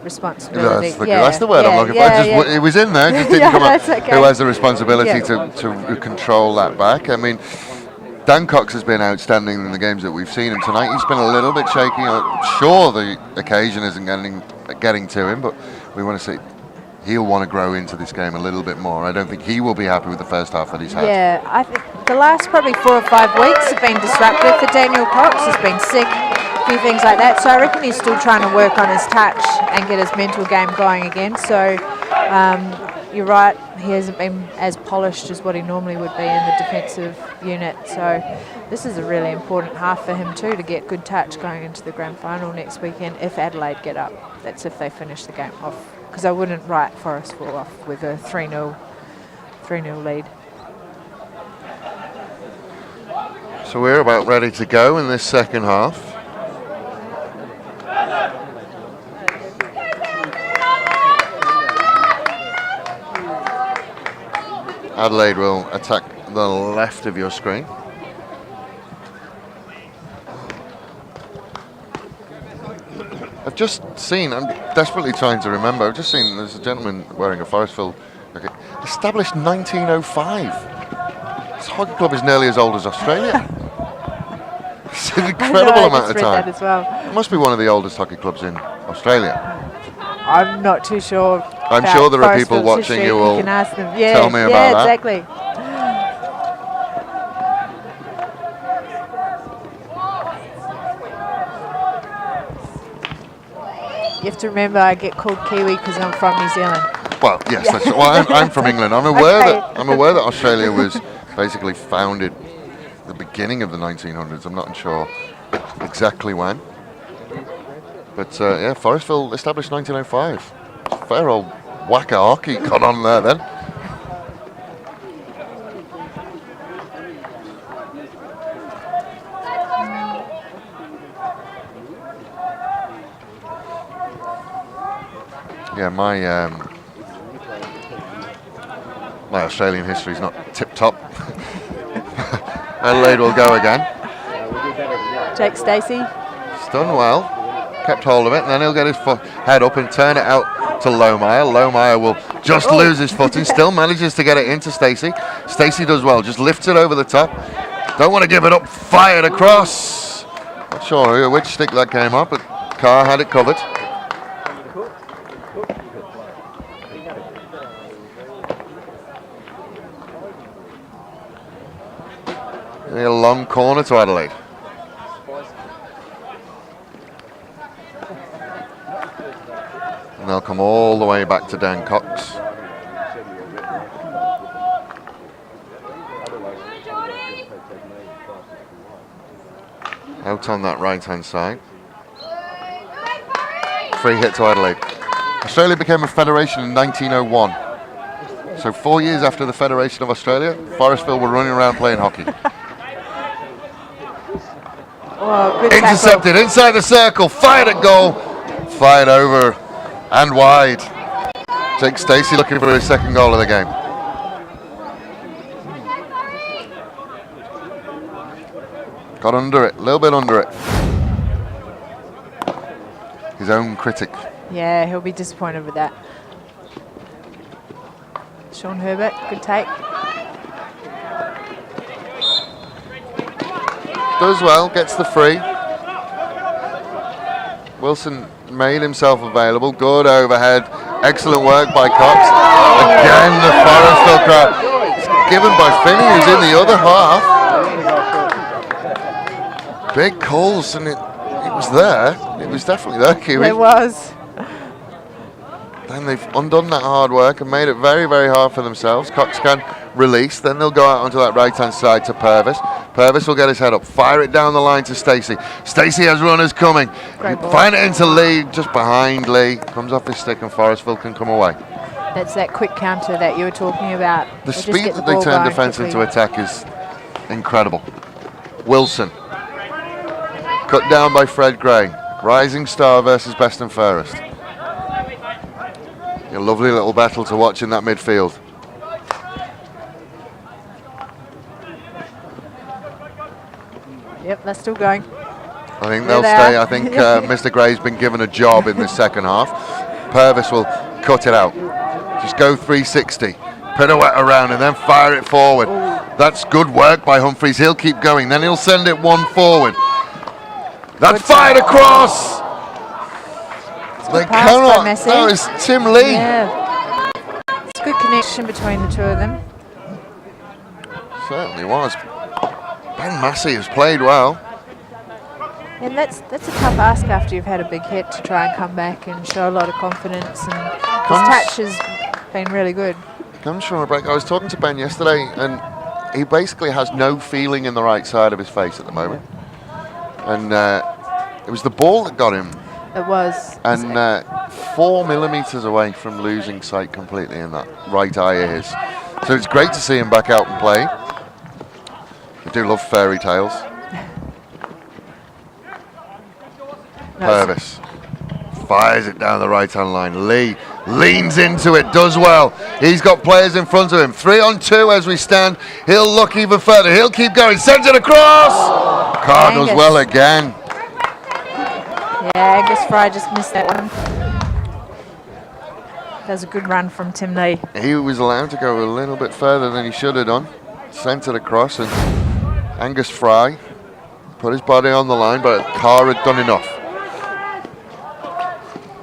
responsibility. That's the word I'm looking for. It was in there, just didn't come up. Okay. Who has the responsibility to control that back? I mean, Dan Cox has been outstanding in the games that we've seen him tonight. He's been a little bit shaky. I'm sure the occasion isn't getting to him, but we want to see. He'll want to grow into this game a little bit more. I don't think he will be happy with the first half that he's had. Yeah, I think the last probably 4 or 5 weeks have been disruptive for Daniel Cox. He's been sick few things like that. So I reckon he's still trying to work on his touch and get his mental game going again. So you're right, he hasn't been as polished as what he normally would be in the defensive unit. So this is a really important half for him too, to get good touch going into the grand final next weekend if Adelaide get up. That's if they finish the game off. Because I wouldn't write Forestville off with a 3-0 lead. So we're about ready to go in this second half. Adelaide will attack the left of your screen. I've just seen, I'm desperately trying to remember, I've just seen there's a gentleman wearing a Forestville jacket. Established 1905. This hockey club is nearly as old as Australia. It's an incredible amount of time. That as well. It must be one of the oldest hockey clubs in Australia. I'm not too sure. I'm sure there are people watching who will tell me about that. Exactly. You have to remember, I get called Kiwi because I'm from New Zealand. Well, yes, that's, well, I'm from England. I'm aware that Australia was basically founded at the beginning of the 1900s. I'm not sure exactly when. But yeah, Forestville established 1905. Fair old whack of hockey got on there then. Yeah, my Australian history is not tip top. Adelaide will go again. Jake Stacey. He's done well. Kept hold of it, and then he'll get his head up and turn it out to Lohmeyer. Lohmeyer will just lose his footing, still manages to get it into Stacey. Stacey does well, just lifts it over the top. Don't want to give it up, fired across. Not sure which stick that came up, but Carr had it covered. A long corner to Adelaide. And they'll come all the way back to Dan Cox. Out on that right-hand side. Free hit to Adelaide. Australia became a federation in 1901. So 4 years after the Federation of Australia, Forestville were running around playing hockey. Oh, good intercepted tackle. Inside the circle, fired at goal, fired over and wide. Jake Stacey looking for his second goal of the game. Got under it, a little bit under it. His own critic. Yeah, he'll be disappointed with that. Sean Herbert, good take. Does well, gets the free. Wilson made himself available. Good overhead. Excellent work by Cox. Again, the Forestville crowd. It's given by Finney, who's in the other half. Big calls, and it was there. It was definitely there, Kiwi. It was. Then they've undone that hard work and made it very, very hard for themselves. Cox can release, then they'll go out onto that right-hand side to Purvis. Purvis will get his head up, fire it down the line to Stacey. Stacey has runners coming. Find it into Lee, just behind Lee. Comes off his stick and Forestville can come away. That's that quick counter that you were talking about. The speed that they turn defence into attack is incredible. Wilson. Cut down by Fred Gray. Rising star versus best and fairest. A lovely little battle to watch in that midfield. Yep, that's still going. I think they'll stay. I think Mr. Gray's been given a job in this second half. Purvis will cut it out. Just go 360. Pirouette around and then fire it forward. That's good work by Humphreys. He'll keep going. Then he'll send it one forward. That's fired across. They cannot. That was Tim Lee. Yeah. It's a good connection between the two of them. Certainly was. Ben Massey has played well. And that's a tough ask after you've had a big hit to try and come back and show a lot of confidence. And his touch has been really good. Comes from a break. I was talking to Ben yesterday, and he basically has no feeling in the right side of his face at the moment. And it was the ball that got him. It was. And 4 millimetres away from losing sight completely in that right eye of his. So it's great to see him back out and play. I do love fairy tales. Purvis fires it down the right-hand line. Lee leans into it, does well. He's got players in front of him. 3 on 2 as we stand. He'll look even further. He'll keep going. Sends it across. Carr does well again. Yeah, Angus Fry just missed that one. That was a good run from Tim Lee. He was allowed to go a little bit further than he should have done. Sent it across, and Angus Fry put his body on the line, but Carr had done enough.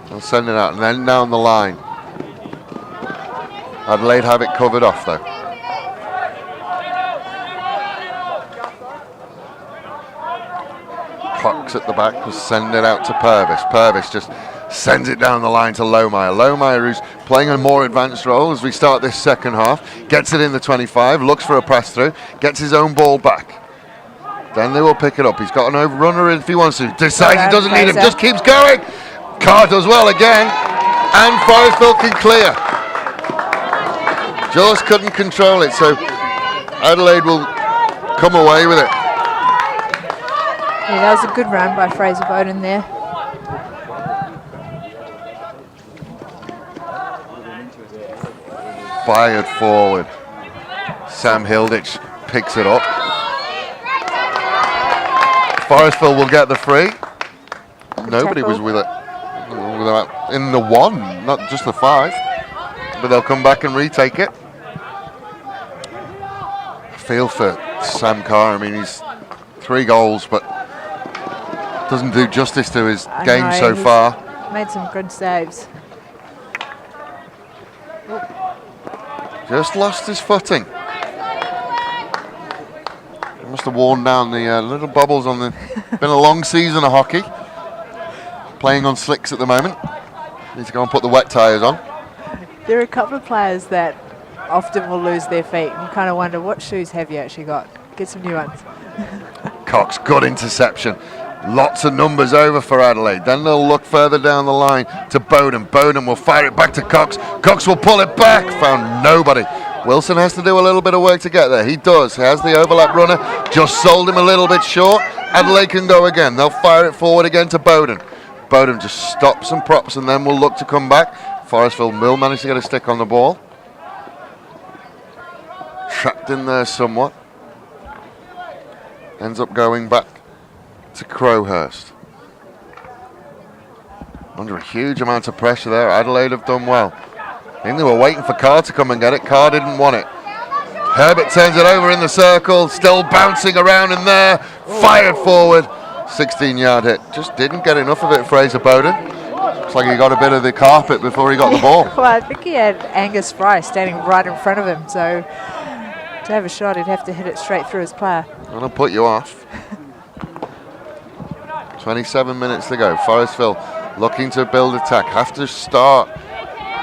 They'll send it out, and then down the line. Adelaide have it covered off, though. Cox at the back will send it out to Purvis. Purvis just sends it down the line to Lohmeyer. Lohmeyer, who's playing a more advanced role as we start this second half, gets it in the 25, looks for a pass through, gets his own ball back. Then they will pick it up. He's got an overrunner if he wants to. Decides he doesn't need him, just keeps going. Carr does well again, and Forestville can clear. Just couldn't control it, so Adelaide will come away with it. Yeah, that was a good run by Fraser Bowden there. Fired forward. Sam Hilditch picks it up. Forestville will get the free. Nobody was with it in the 1, not just the 5. But they'll come back and retake it. I feel for Sam Carr. I mean, he's 3 goals, but doesn't do justice to his game so far. Made some good saves. Just lost his footing. He must have worn down the little bubbles on the... Been a long season of hockey. Playing on slicks at the moment. Need to go and put the wet tyres on. There are a couple of players that often will lose their feet. And you kind of wonder, what shoes have you actually got? Get some new ones. Cox, good interception. Lots of numbers over for Adelaide. Then they'll look further down the line to Bowden. Bowden will fire it back to Cox. Cox will pull it back. Found nobody. Wilson has to do a little bit of work to get there. He does. He has the overlap runner. Just sold him a little bit short. Adelaide can go again. They'll fire it forward again to Bowden. Bowden just stops and props, and then will look to come back. Forestville will manage to get a stick on the ball. Trapped in there somewhat. Ends up going back to Crowhurst. Under a huge amount of pressure there. Adelaide have done well. I think they were waiting for Carr to come and get it. Carr didn't want it. Herbert turns it over in the circle. Still bouncing around in there. Fired forward. 16-yard hit. Just didn't get enough of it, Fraser Bowden. Looks like he got a bit of the carpet before he got the ball. Well, I think he had Angus Fry standing right in front of him, so to have a shot, he'd have to hit it straight through his player. That'll put you off. 27 minutes to go. Forestville looking to build attack. Have to start.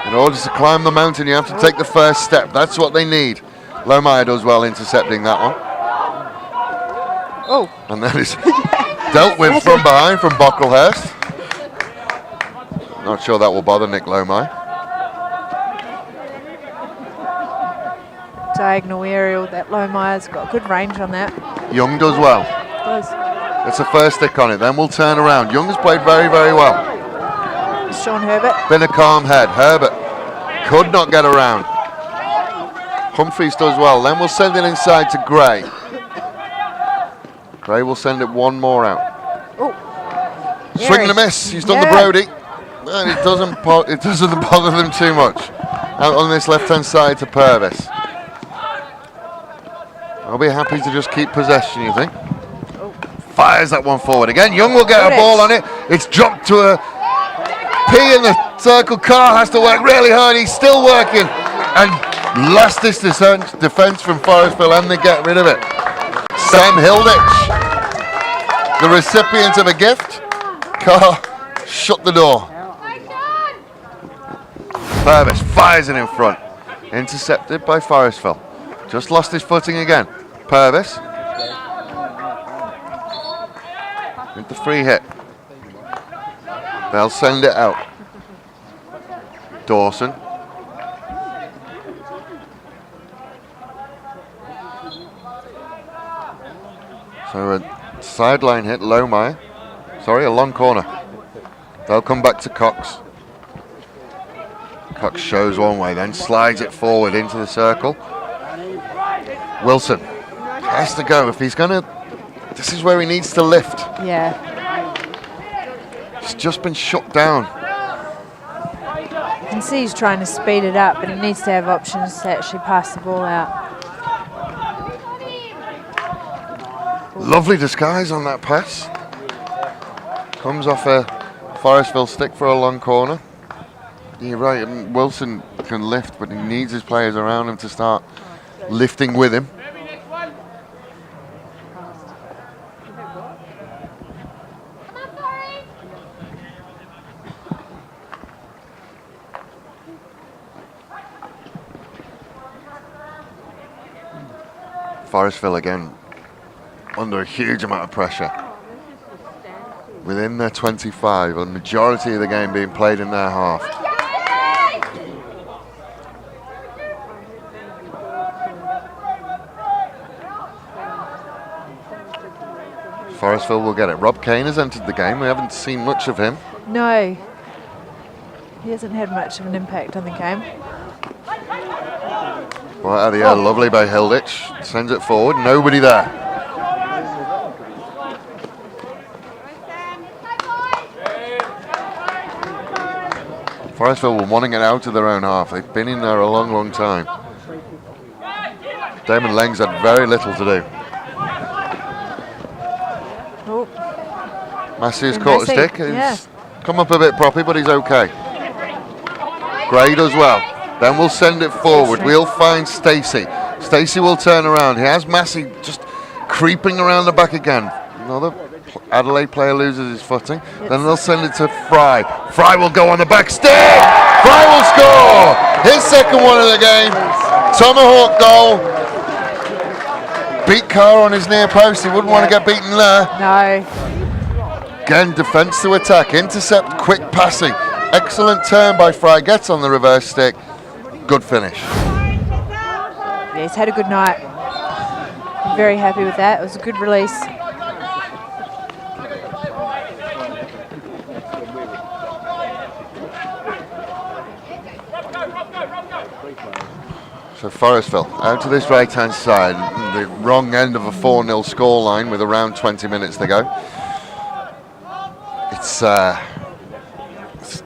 In order to climb the mountain, you have to take the first step. That's what they need. Lohmeyer does well intercepting that one. Oh. And that is dealt with from behind from Bucklehurst. Not sure that will bother Nick Lohmeyer. Diagonal aerial, that Lohmeyer's got good range on that. Young does well. Does. It's a first stick on it, then we'll turn around. Young has played very, very well. Sean Herbert. Been a calm head. Herbert could not get around. Humphreys does well. Then we'll send it inside to Gray. Gray will send it one more out. Oh. Swing and a miss. He's done the Brody. And it doesn't bother them too much. Out on this left-hand side to Purvis. I'll be happy to just keep possession, you think? Fires that one forward again. Young will get a ball on it. It's dropped to a P in the circle. Carr has to work really hard. He's still working. And last this defense from Forestville, and they get rid of it. Sam Hilditch. the recipient of a gift. Carr shut the door. Purvis fires it in front. Intercepted by Forestville. Just lost his footing again. Purvis. With the free hit. They'll send it out. Dawson. So a sideline hit, Lohmeyer. Sorry, a long corner. They'll come back to Cox. Cox shows one way, then slides it forward into the circle. Wilson has to go. If he's going to... This is where he needs to lift. Yeah. He's just been shut down. You can see he's trying to speed it up, but he needs to have options to actually pass the ball out. Lovely disguise on that pass. Comes off a Forestville stick for a long corner. You're right, Wilson can lift, but he needs his players around him to start lifting with him. Forestville again under a huge amount of pressure. Within their 25, a majority of the game being played in their half. Forestville will get it. Rob Kane has entered the game. We haven't seen much of him. No. He hasn't had much of an impact on the game. Right out of the air, lovely by Hilditch. Sends it forward, nobody there. Forestville were wanting it out of their own half. They've been in there a long, long time. Damon Leng's had very little to do. Oh. Massey's caught a stick. He's come up a bit proppy, but he's okay. Gray does well. Then we'll send it forward. We'll find Stacey. Stacey will turn around. He has Massey just creeping around the back again. Another Adelaide player loses his footing. Then they'll send it to Fry. Fry will go on the back stick. Fry will score. His second one of the game. Tomahawk goal. Beat Carr on his near post. He wouldn't want to get beaten there. No. Again, defence to attack. Intercept, quick passing. Excellent turn by Fry. Gets on the reverse stick. Good finish. Yeah, he's had a good night. I'm very happy with that. It was a good release. So Forestville out to this right-hand side, the wrong end of a 4-0 scoreline with around 20 minutes to go. It's a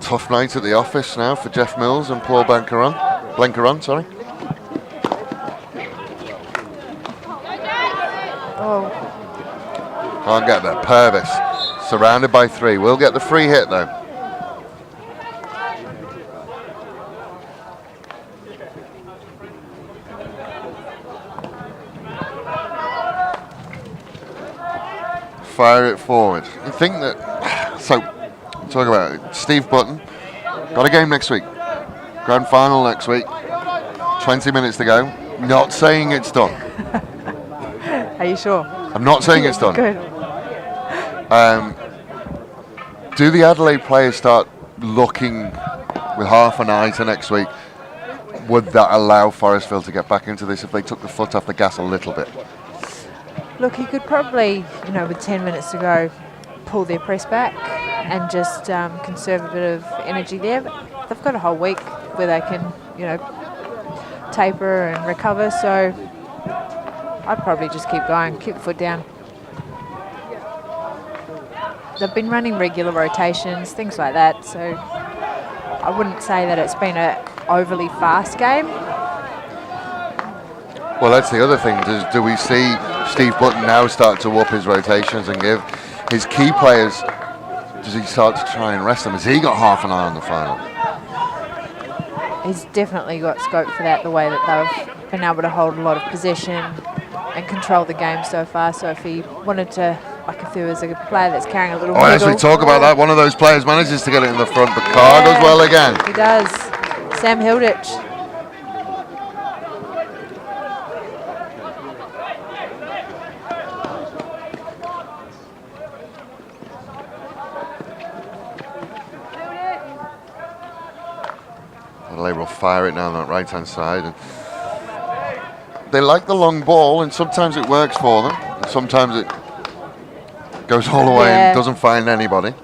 tough night at the office now for Jeff Mills and Paul Blencaron, sorry. Oh. Can't get there. Purvis surrounded by 3. We'll get the free hit though. Fire it forward. You think that, so talk about it. Steve Button got a game next week, grand final next week, 20 minutes to go. Not saying it's done. Are you sure? I'm not saying it's done. Good. Do the Adelaide players start looking with half an eye to next week? Would that allow Forestville to get back into this if they took the foot off the gas a little bit? Look, he could probably, with 10 minutes to go, pull their press back and just conserve a bit of energy there. But they've got a whole week where they can, taper and recover. So I'd probably just keep going, keep the foot down. They've been running regular rotations, things like that. So I wouldn't say that it's been an overly fast game. Well, that's the other thing. Do we see Steve Button now start to up his rotations and give his key players, does he start to try and rest them? Has he got half an eye on the final? He's definitely got scope for that, the way that they've been able to hold a lot of possession and control the game so far. So if he wanted to like if there was a player that's carrying a little Oh, as we talk about that, one of those players manages to get it in the front, but Carr does well again. He does. Sam Hilditch. Adelaide will fire it down that right-hand side. And they like the long ball, and sometimes it works for them. And sometimes it goes all the way and doesn't find anybody.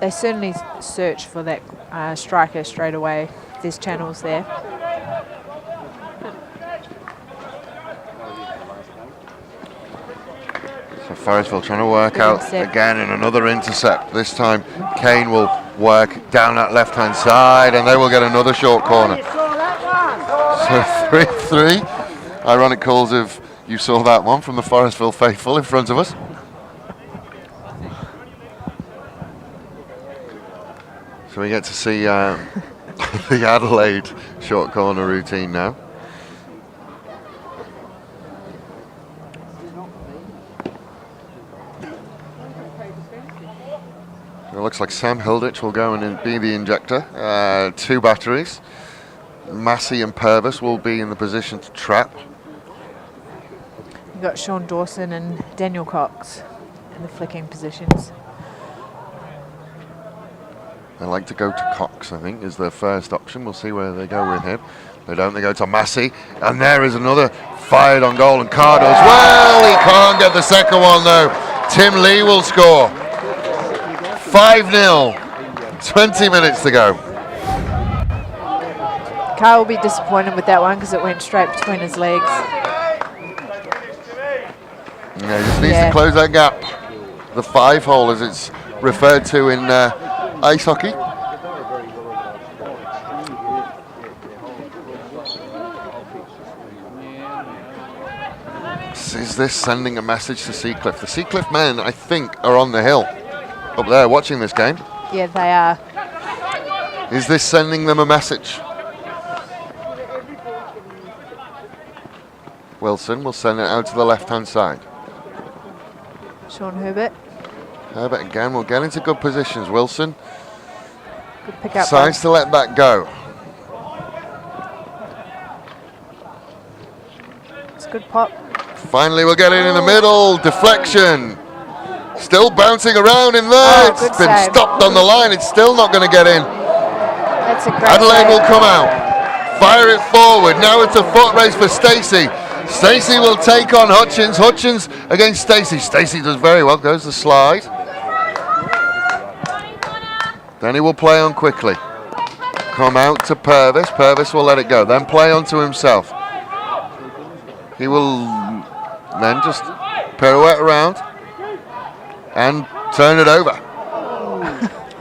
They certainly search for that striker straight away. There's channels there. So Forestville trying to work out again in another intercept. This time Kane will work down that left-hand side, and they will get another short corner. So 3-3. Ironic calls if you saw that one from the Forestville faithful in front of us. So we get to see the Adelaide short corner routine now. It looks like Sam Hilditch will go and be the injector. 2 batteries. Massey and Purvis will be in the position to trap. You've got Sean Dawson and Daniel Cox in the flicking positions. They like to go to Cox, I think, is their first option. We'll see where they go with him. They don't, they go to Massey. And there is another fired on goal, and Carr does well. He can't get the second one, though. Tim Lee will score. 5-0. 20 minutes to go. Carr will be disappointed with that one because it went straight between his legs. Yeah, he just needs to close that gap. The 5-hole, as it's referred to in ice hockey. Is this sending a message to Seacliff? The Seacliff men, I think, are on the hill up there watching this game. Yeah, they are. Is this sending them a message? Wilson will send it out to the left-hand side. Sean Herbert. Herbert again will get into good positions. Wilson Good pick up. decides to let that go. It's a good pop. Finally we'll get it in the middle. Deflection. Still bouncing around in there. Oh, It's been save. stopped on the line. It's still not going to get in. That's a great Adelaide save. will come out. Fire it forward. Now it's a foot race for Stacey. Stacey will take on Hutchins. Hutchins against Stacey. Stacey does very well. Goes the slide. Then he will play on quickly. Come out to Purvis. Purvis will let it go. Then play on to himself. He will then just pirouette around and turn it over.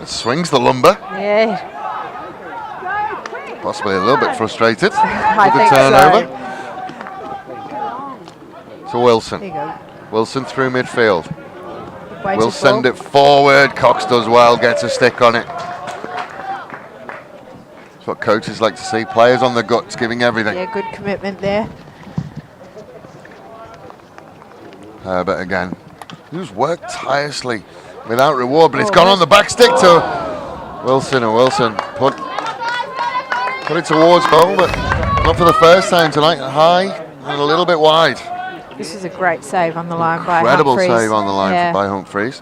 It swings the lumber. Yeah, Possibly a little bit frustrated with I the think turnover. so. To Wilson. There you go. Wilson through midfield. Weighted We'll send ball. it forward. Cox does well, gets a stick on it. That's what coaches like to see. Players on the guts, giving everything. Yeah, good commitment there. Herbert again. Who's worked tirelessly without reward, but it's Oh, gone on the back stick to Wilson, and Wilson put it towards goal, but not for the first time tonight. High and a little bit wide. This is a great save on the line by Incredible Humphreys. save on the line Yeah. by Humphreys.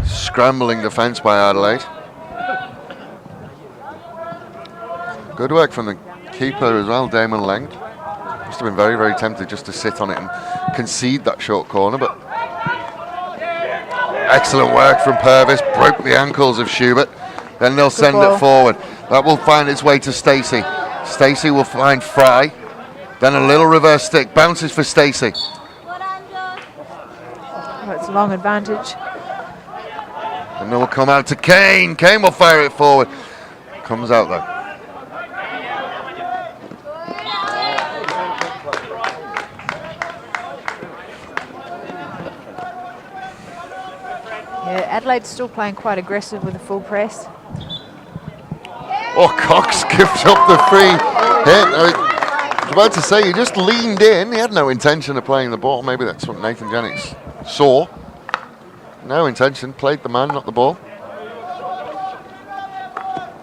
Scrambling defence by Adelaide. Good work from the keeper as well, Damon Leng. Must have been very, very tempted just to sit on it and concede that short corner, but excellent work from Purvis. Broke the ankles of Schubert. Then they'll send ball. it forward. That will find its way to Stacey. Stacey will find Fry. Then a little reverse stick. Bounces for Stacey. Oh, it's a long advantage. And then will come out to Kane. Kane will fire it forward. Comes out though. Yeah, Adelaide's still playing quite aggressive with a full press. Oh, Cox gives up the free hit. was about to say, he just leaned in. He had no intention of playing the ball. Maybe that's what Nathan Jennings saw. No intention. Played the man, not the ball.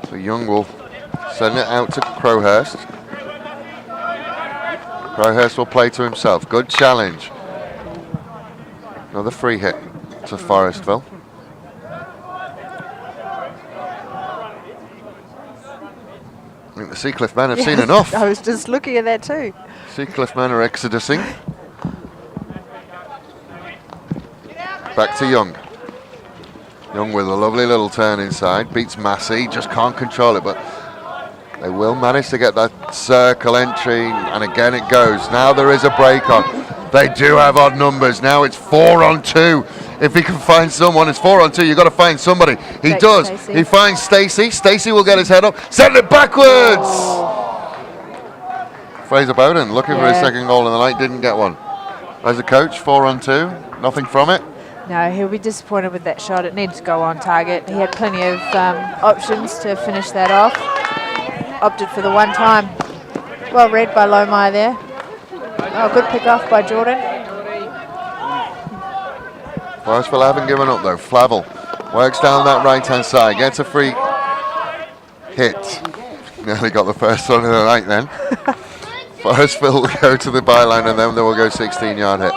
So Young will send it out to Crowhurst. Crowhurst will play to himself. Good challenge. Another free hit to Forestville. I think the Seacliff men have seen enough. I was just looking at that too. Seacliff men are exodusing. Back to Young. Young with a lovely little turn inside. Beats Massey. Just can't control it, but they will manage to get that circle entry. And again it goes. Now there is a break on. They do have odd numbers. Now it's 4-on-2. If he can find someone, it's 4-on-2. You've got to find somebody. He does. Stacey. He finds Stacey. Stacey will get his head up. Send it backwards. Fraser Bowden looking for his second goal in the night. Didn't get one. As a coach, 4-on-2. Nothing from it. No, he'll be disappointed with that shot. It needs to go on target. He had plenty of options to finish that off. Opted for the one time. Well read by Lomai there. Oh, good pick off by Jordan. Forestville haven't given up though. Flavel works down that right-hand side, gets a free hit. Nearly got the first one of the night then. Forestville will go to the byline and then they will go 16-yard hit.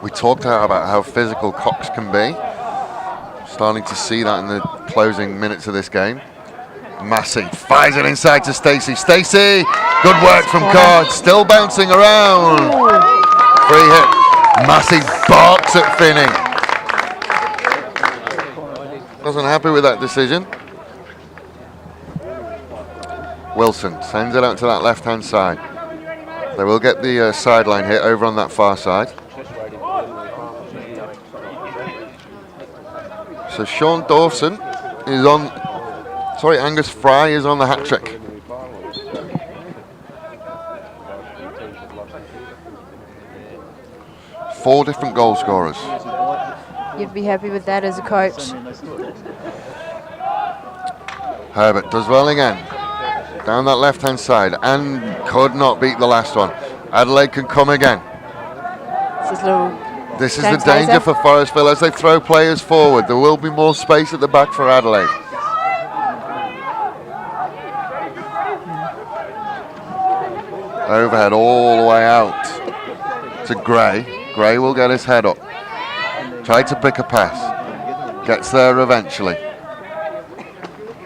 We talked about how physical Cox can be. Starting to see that in the closing minutes of this game. Massey fires it inside to Stacey. Stacey, good work from Card. Still bouncing around. Free hit. Massey barks at Finney. Wasn't happy with that decision. Wilson sends it out to that left-hand side. They will get the sideline hit over on that far side. So Sean Dawson is on, Angus Fry is on the hat trick. Four different goal scorers. You'd be happy with that as a coach. Herbert does well again. Down that left-hand side and could not beat the last one. Adelaide can come again. This is the danger for Forestville as they throw players forward. There will be more space at the back for Adelaide. Overhead all the way out to Gray. Gray will get his head up. Tried to pick a pass. Gets there eventually.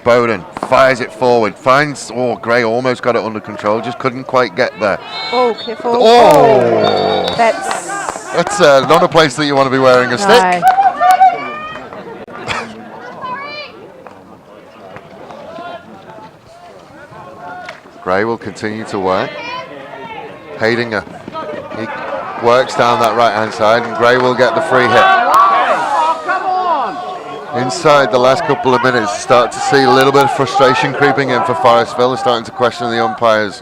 Bowden fires it forward. Finds, Gray almost got it under control. Just couldn't quite get there. Oh, careful. Oh! That's not a place that you want to be wearing a stick. Gray will continue to work. Haydinger, he works down that right-hand side and Gray will get the free hit. Inside the last couple of minutes, start to see a little bit of frustration creeping in for Forestville. They're starting to question the umpires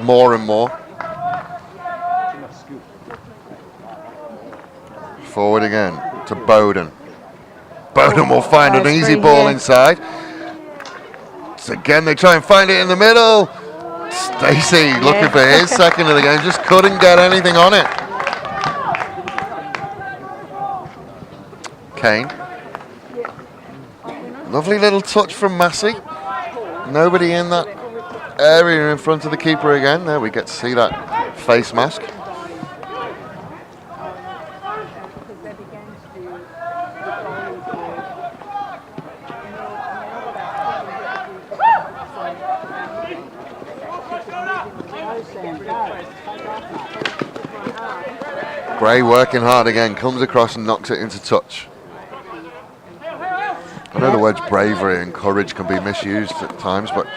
more and more. Forward again to Bowden. Bowden will find an easy ball inside. So again, they try and find it in the middle. Stacey looking for his second of the game, just couldn't get anything on it. Kane. Lovely little touch from Massey. Nobody in that area in front of the keeper again. There we get to see that face mask. Gray working hard again, comes across and knocks it into touch. I know the words bravery and courage can be misused at times, but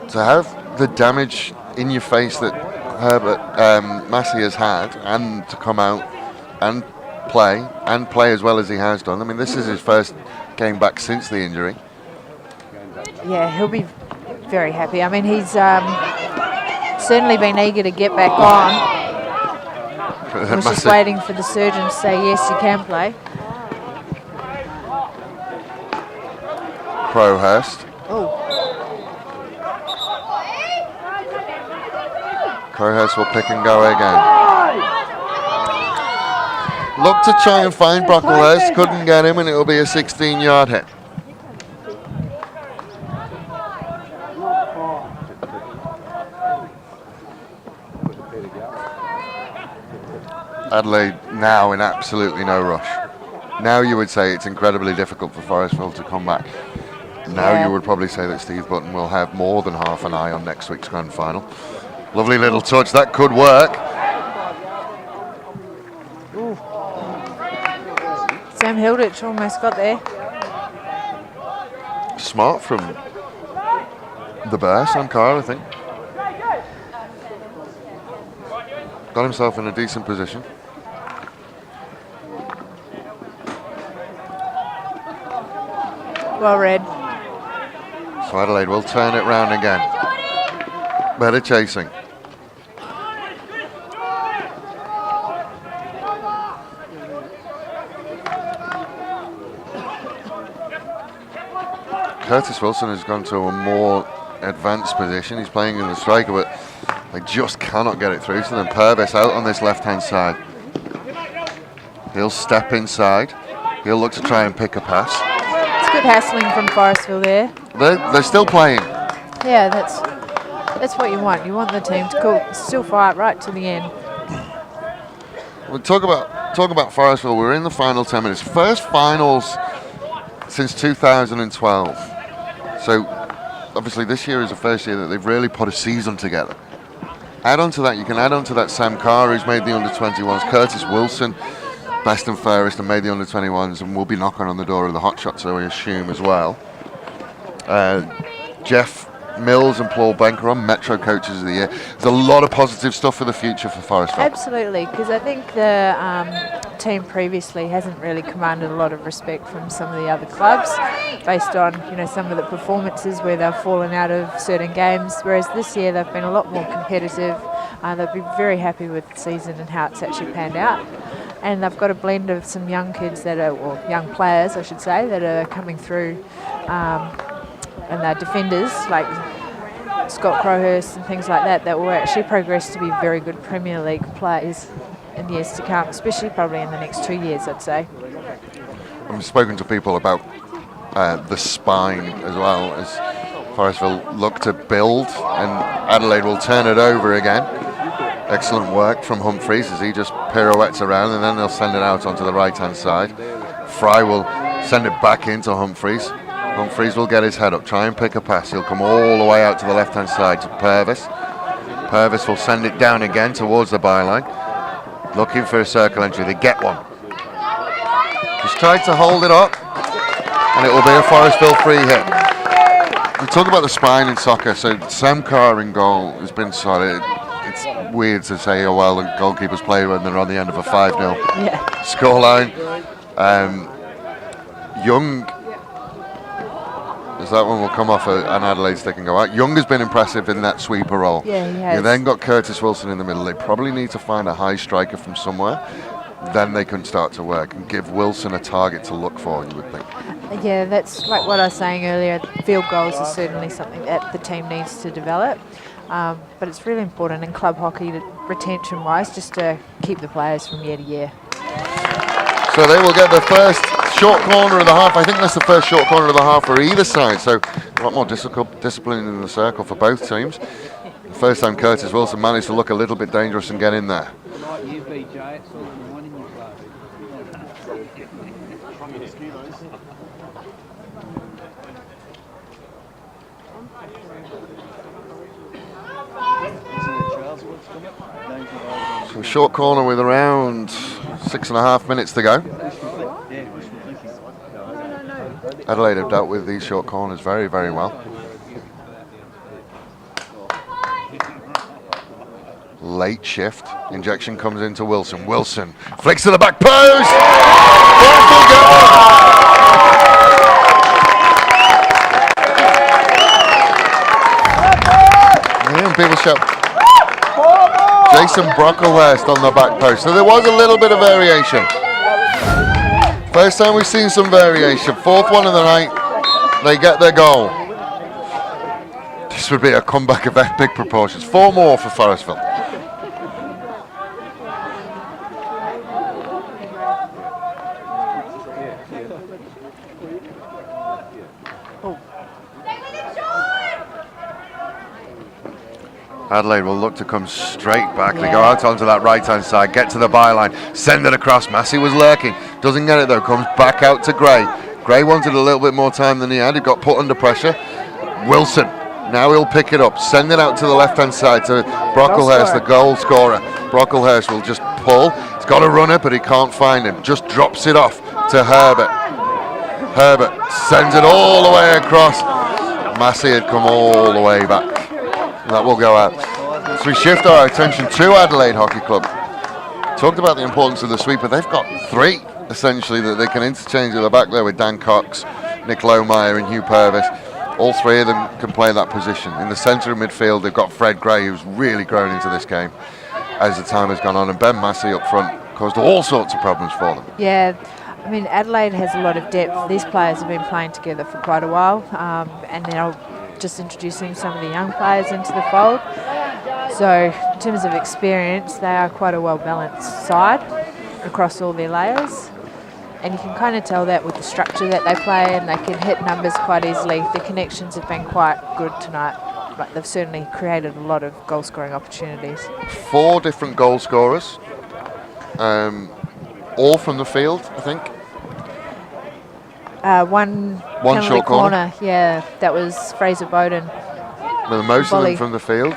to have the damage in your face that Massey has had, and to come out and play as well as he has done. I mean, this is his first game back since the injury. Yeah, he'll be very happy. I mean, he's certainly been eager to get back on. I was just waiting for the surgeon to say, yes, you can play. Crowhurst. Oh, Crowhurst will pick and go again. Look to try and find Brocklehurst, couldn't get him, and it'll be a 16-yard hit. Adelaide now in absolutely no rush. Now you would say it's incredibly difficult for Forestville to come back. Now Yeah. you would probably say that Steve Button will have more than half an eye on next week's grand final. Lovely little touch, that could work. Sam Hilditch almost got there. Smart from the Bear, Sam Carr, I think. Got himself in a decent position. Well read. So Adelaide will turn it round again. Better chasing. Curtis Wilson has gone to a more advanced position. He's playing in the striker, but they just cannot get it through to them. Purvis out on this left-hand side. He'll step inside. He'll look to try and pick a pass. It's good hassling from Forestville there. They're still playing. Yeah, that's what you want. You want the team to still fight right to the end. We'll talk about Forestville. We're in the final 10 minutes. First finals since 2012. So obviously this year is the first year that they've really put a season together. Add on to that, you can add on to that Sam Carr, who's made the under-21s, Curtis Wilson, best and fairest, and made the under-21s, and will be knocking on the door of the hot shots, so we assume as well. Jeff Mills and Paul Banker on Metro Coaches of the Year. There's a lot of positive stuff for the future for Forestville. Absolutely, because I think the team previously hasn't really commanded a lot of respect from some of the other clubs based on some of the performances where they've fallen out of certain games, whereas this year they've been a lot more competitive. They'll be very happy with the season and how it's actually panned out. And they've got a blend of some young kids or young players, I should say, that are coming through, and they're defenders like Scott Crowhurst and things like that will actually progress to be very good Premier League players in years to come, especially probably in the next 2 years, I'd say. I've spoken to people about the spine as well, as Forestville look to build, and Adelaide will turn it over again. Excellent work from Humphreys as he just pirouettes around, and then they'll send it out onto the right-hand side. Fry will send it back into Humphreys. Humphreys will get his head up, try and pick a pass. He'll come all the way out to the left-hand side to Purvis. Purvis will send it down again towards the byline. Looking for a circle entry. They get one. Just tried to hold it up, and it will be a Forestville free hit. We talk about the spine in soccer, so Sam Carr in goal has been solid. It's weird to say, oh well, the goalkeepers play when they're on the end of a 5-0 scoreline. Young, as that one will come off an Adelaide stick and go out. Young has been impressive in that sweeper role. Yeah, he has. You then got Curtis Wilson in the middle. They probably need to find a high striker from somewhere. Then they can start to work and give Wilson a target to look for, you would think. Yeah, that's like what I was saying earlier. Field goals is certainly something that the team needs to develop. But it's really important in club hockey, retention-wise, just to keep the players from year to year. So they will get the first short corner of the half. I think that's the first short corner of the half for either side. So a lot more discipline in the circle for both teams. The first time Curtis Wilson managed to look a little bit dangerous and get in there. like you, BJ, it's all reminding you club. So short corner with around 6.5 minutes to go. Adelaide have dealt with these short corners very, very well. Late shift. Injection comes into Wilson. Wilson flicks to the back post. And people shout. Jason Brocklehurst on the back post. So there was a little bit of variation. First time we've seen some variation. Fourth one of the night. They get their goal. This would be a comeback of epic proportions. 4 more for Forestville. Adelaide will look to come straight back. They go out onto that right-hand side, get to the byline, send it across. Massey was lurking, doesn't get it though, comes back out to Gray. Gray wanted a little bit more time than he had. He got put under pressure. Wilson, now he'll pick it up, send it out to the left-hand side to Brocklehurst, the goal scorer. Brocklehurst will just pull. He's got a runner, but he can't find him. Just drops it off to Herbert. Herbert sends it all the way across. Massey had come all the way back. That will go out. So we shift our attention to Adelaide Hockey Club. Talked about the importance of the sweeper. They've got 3 essentially that they can interchange at the back there with Dan Cox, Nick Lohmeyer and Hugh Purvis. All 3 of them can play that position. In the centre of midfield, they've got Fred Gray, who's really grown into this game as the time has gone on, and Ben Massey up front caused all sorts of problems for them. Yeah, I mean, Adelaide has a lot of depth. These players have been playing together for quite a while, and now just introducing some of the young players into the fold. So in terms of experience, they are quite a well-balanced side across all their layers. And you can kind of tell that with the structure that they play, and they can hit numbers quite easily. The connections have been quite good tonight. Like, they've certainly created a lot of goal-scoring opportunities. 4 different goal scorers, all from the field, I think. One short corner. Yeah, that was Fraser Bowden. But most of them from the field.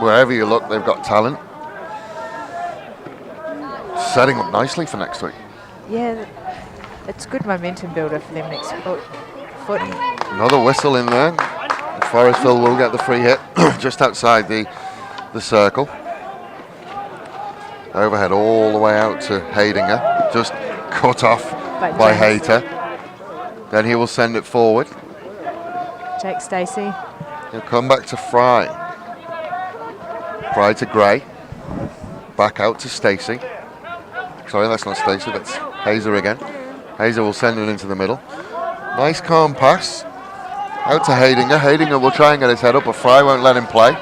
Wherever you look, they've got talent. Setting up nicely for next week. Yeah, it's good momentum builder for them next foot. Another whistle in there. Forestville will get the free hit just outside the circle. Overhead all the way out to Haydinger. Just cut off by Hayter. Then he will send it forward. Jake Stacey. He'll come back to Fry. Fry to Gray. Back out to Stacey. Sorry, that's not Stacey, that's Hazer again. Hazer will send it into the middle. Nice calm pass. Out to Haydinger. Haydinger will try and get his head up, but Fry won't let him play.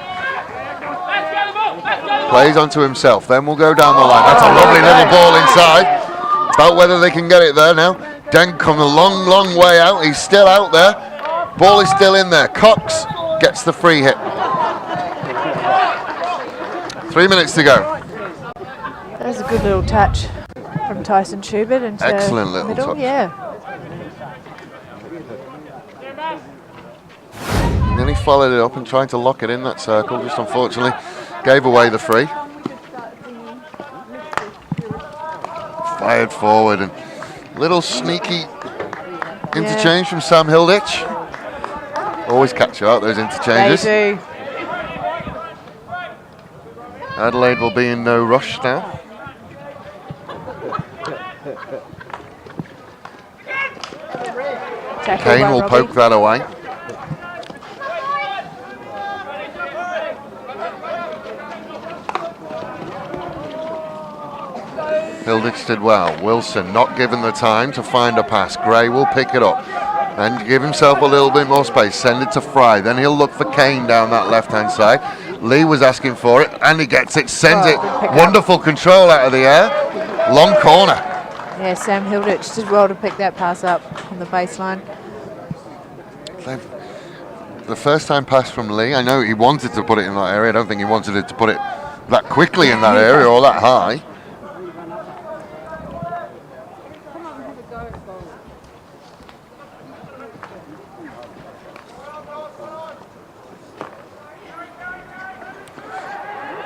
Plays onto himself, then we'll go down the line. That's a lovely little ball inside. About whether they can get it there now. Dent come a long, long way out. He's still out there. Ball is still in there. Cox gets the free hit. 3 minutes to go. That was a good little touch from Tyson Schubert into excellent little middle. touch. Yeah. And then he followed it up and tried to lock it in that circle. Just unfortunately gave away the free. Fired forward and little sneaky interchange from Sam Hilditch. Always catch you out those interchanges. They do. Adelaide will be in no rush now. Kane will poke that away. Hilditch did well. Wilson not given the time to find a pass. Gray will pick it up and give himself a little bit more space. Send it to Fry. Then he'll look for Kane down that left-hand side. Lee was asking for it, and he gets it. Sends it. Wonderful control out of the air. Long corner. Yeah, Sam Hilditch did well to pick that pass up on the baseline. The first time pass from Lee, I know he wanted to put it in that area. I don't think he wanted it to put it that quickly in that area or that high.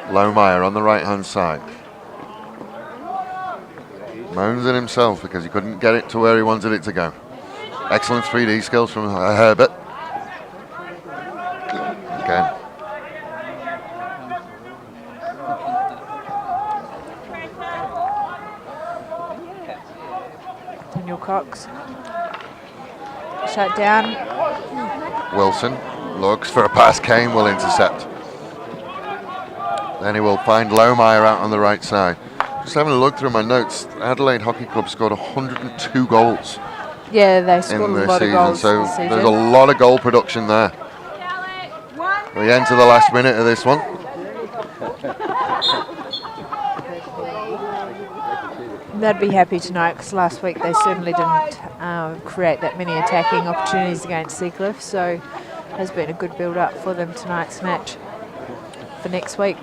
Lohmeyer on the right-hand side. Moans at himself because he couldn't get it to where he wanted it to go. Excellent 3D skills from Herbert. Again. Daniel Cox. Shut down. Wilson looks for a pass. Kane will intercept. Then he will find Lohmeyer out on the right side. Just having a look through my notes, Adelaide Hockey Club scored 102 goals Yeah, they scored in a the lot of season. goals So this season. there's a lot of goal production there. We enter the last minute of this one. They'd be happy tonight because last week they certainly didn't create that many attacking opportunities against Seacliff, so it has been a good build-up for them tonight's match for next week.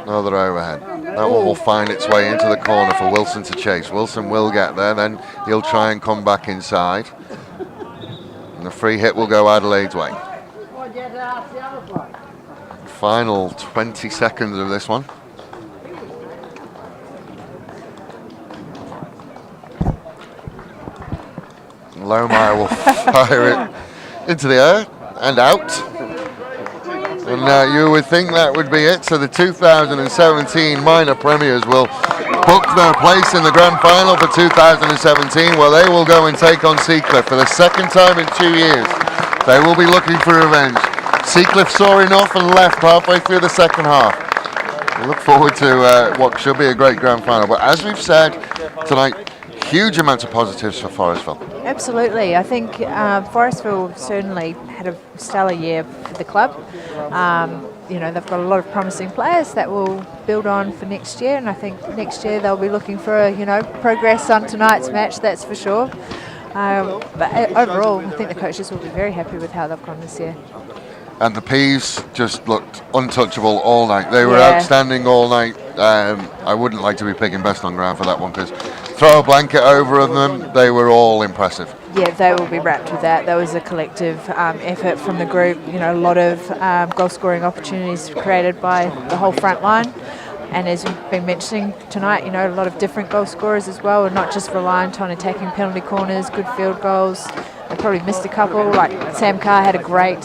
Another overhead. That one will find its way into the corner for Wilson to chase. Wilson will get there, then he'll try and come back inside. And the free hit will go Adelaide's way. Final 20 seconds of this one. Lohmeyer will fire it into the air and out. And you would think that would be it. So the 2017 minor premiers will book their place in the grand final for 2017, where they will go and take on Seacliff for the second time in 2 years. They will be looking for revenge. Seacliff saw enough and left halfway through the second half. We look forward to what should be a great grand final. But as we've said tonight, huge amounts of positives for Forestville. Absolutely. I think Forestville certainly had a stellar year for the club. They've got a lot of promising players that will build on for next year, and I think next year they'll be looking for progress on tonight's match, that's for sure. But overall, I think the coaches will be very happy with how they've gone this year. And the Peas just looked untouchable all night. They were outstanding all night. I wouldn't like to be picking best on ground for that one, because throw a blanket over them, they were all impressive. Yeah, they will be wrapped with that. There was a collective effort from the group. A lot of goal-scoring opportunities created by the whole front line. And as we've been mentioning tonight, a lot of different goal scorers as well, and not just reliant on attacking penalty corners, good field goals. They probably missed a couple. Like Sam Carr had a great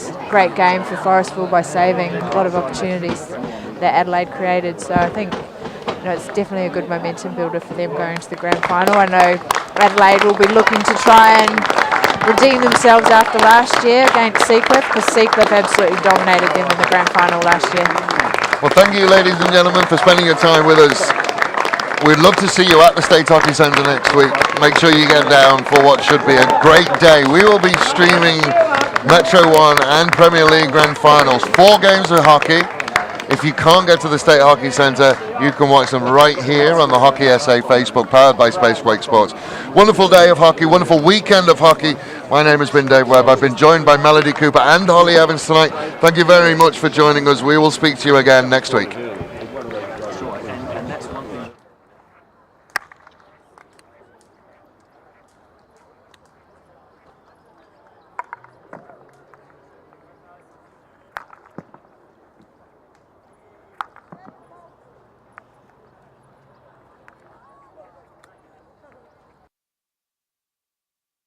game for Forestville by saving a lot of opportunities that Adelaide created. So I think it's definitely a good momentum builder for them going to the grand final. I know Adelaide will be looking to try and redeem themselves after last year against Seacliff, because Seacliff absolutely dominated them in the grand final last year. Well, thank you, ladies and gentlemen, for spending your time with us. We'd love to see you at the State Hockey Centre next week. Make sure you get down for what should be a great day. We will be streaming Metro 1 and Premier League Grand Finals. 4 games of hockey. If you can't get to the State Hockey Centre, you can watch them right here on the Hockey SA Facebook, powered by Spacequake Sports. Wonderful day of hockey, wonderful weekend of hockey. My name has been Dave Webb. I've been joined by Melody Cooper and Holly Evans tonight. Thank you very much for joining us. We will speak to you again next week.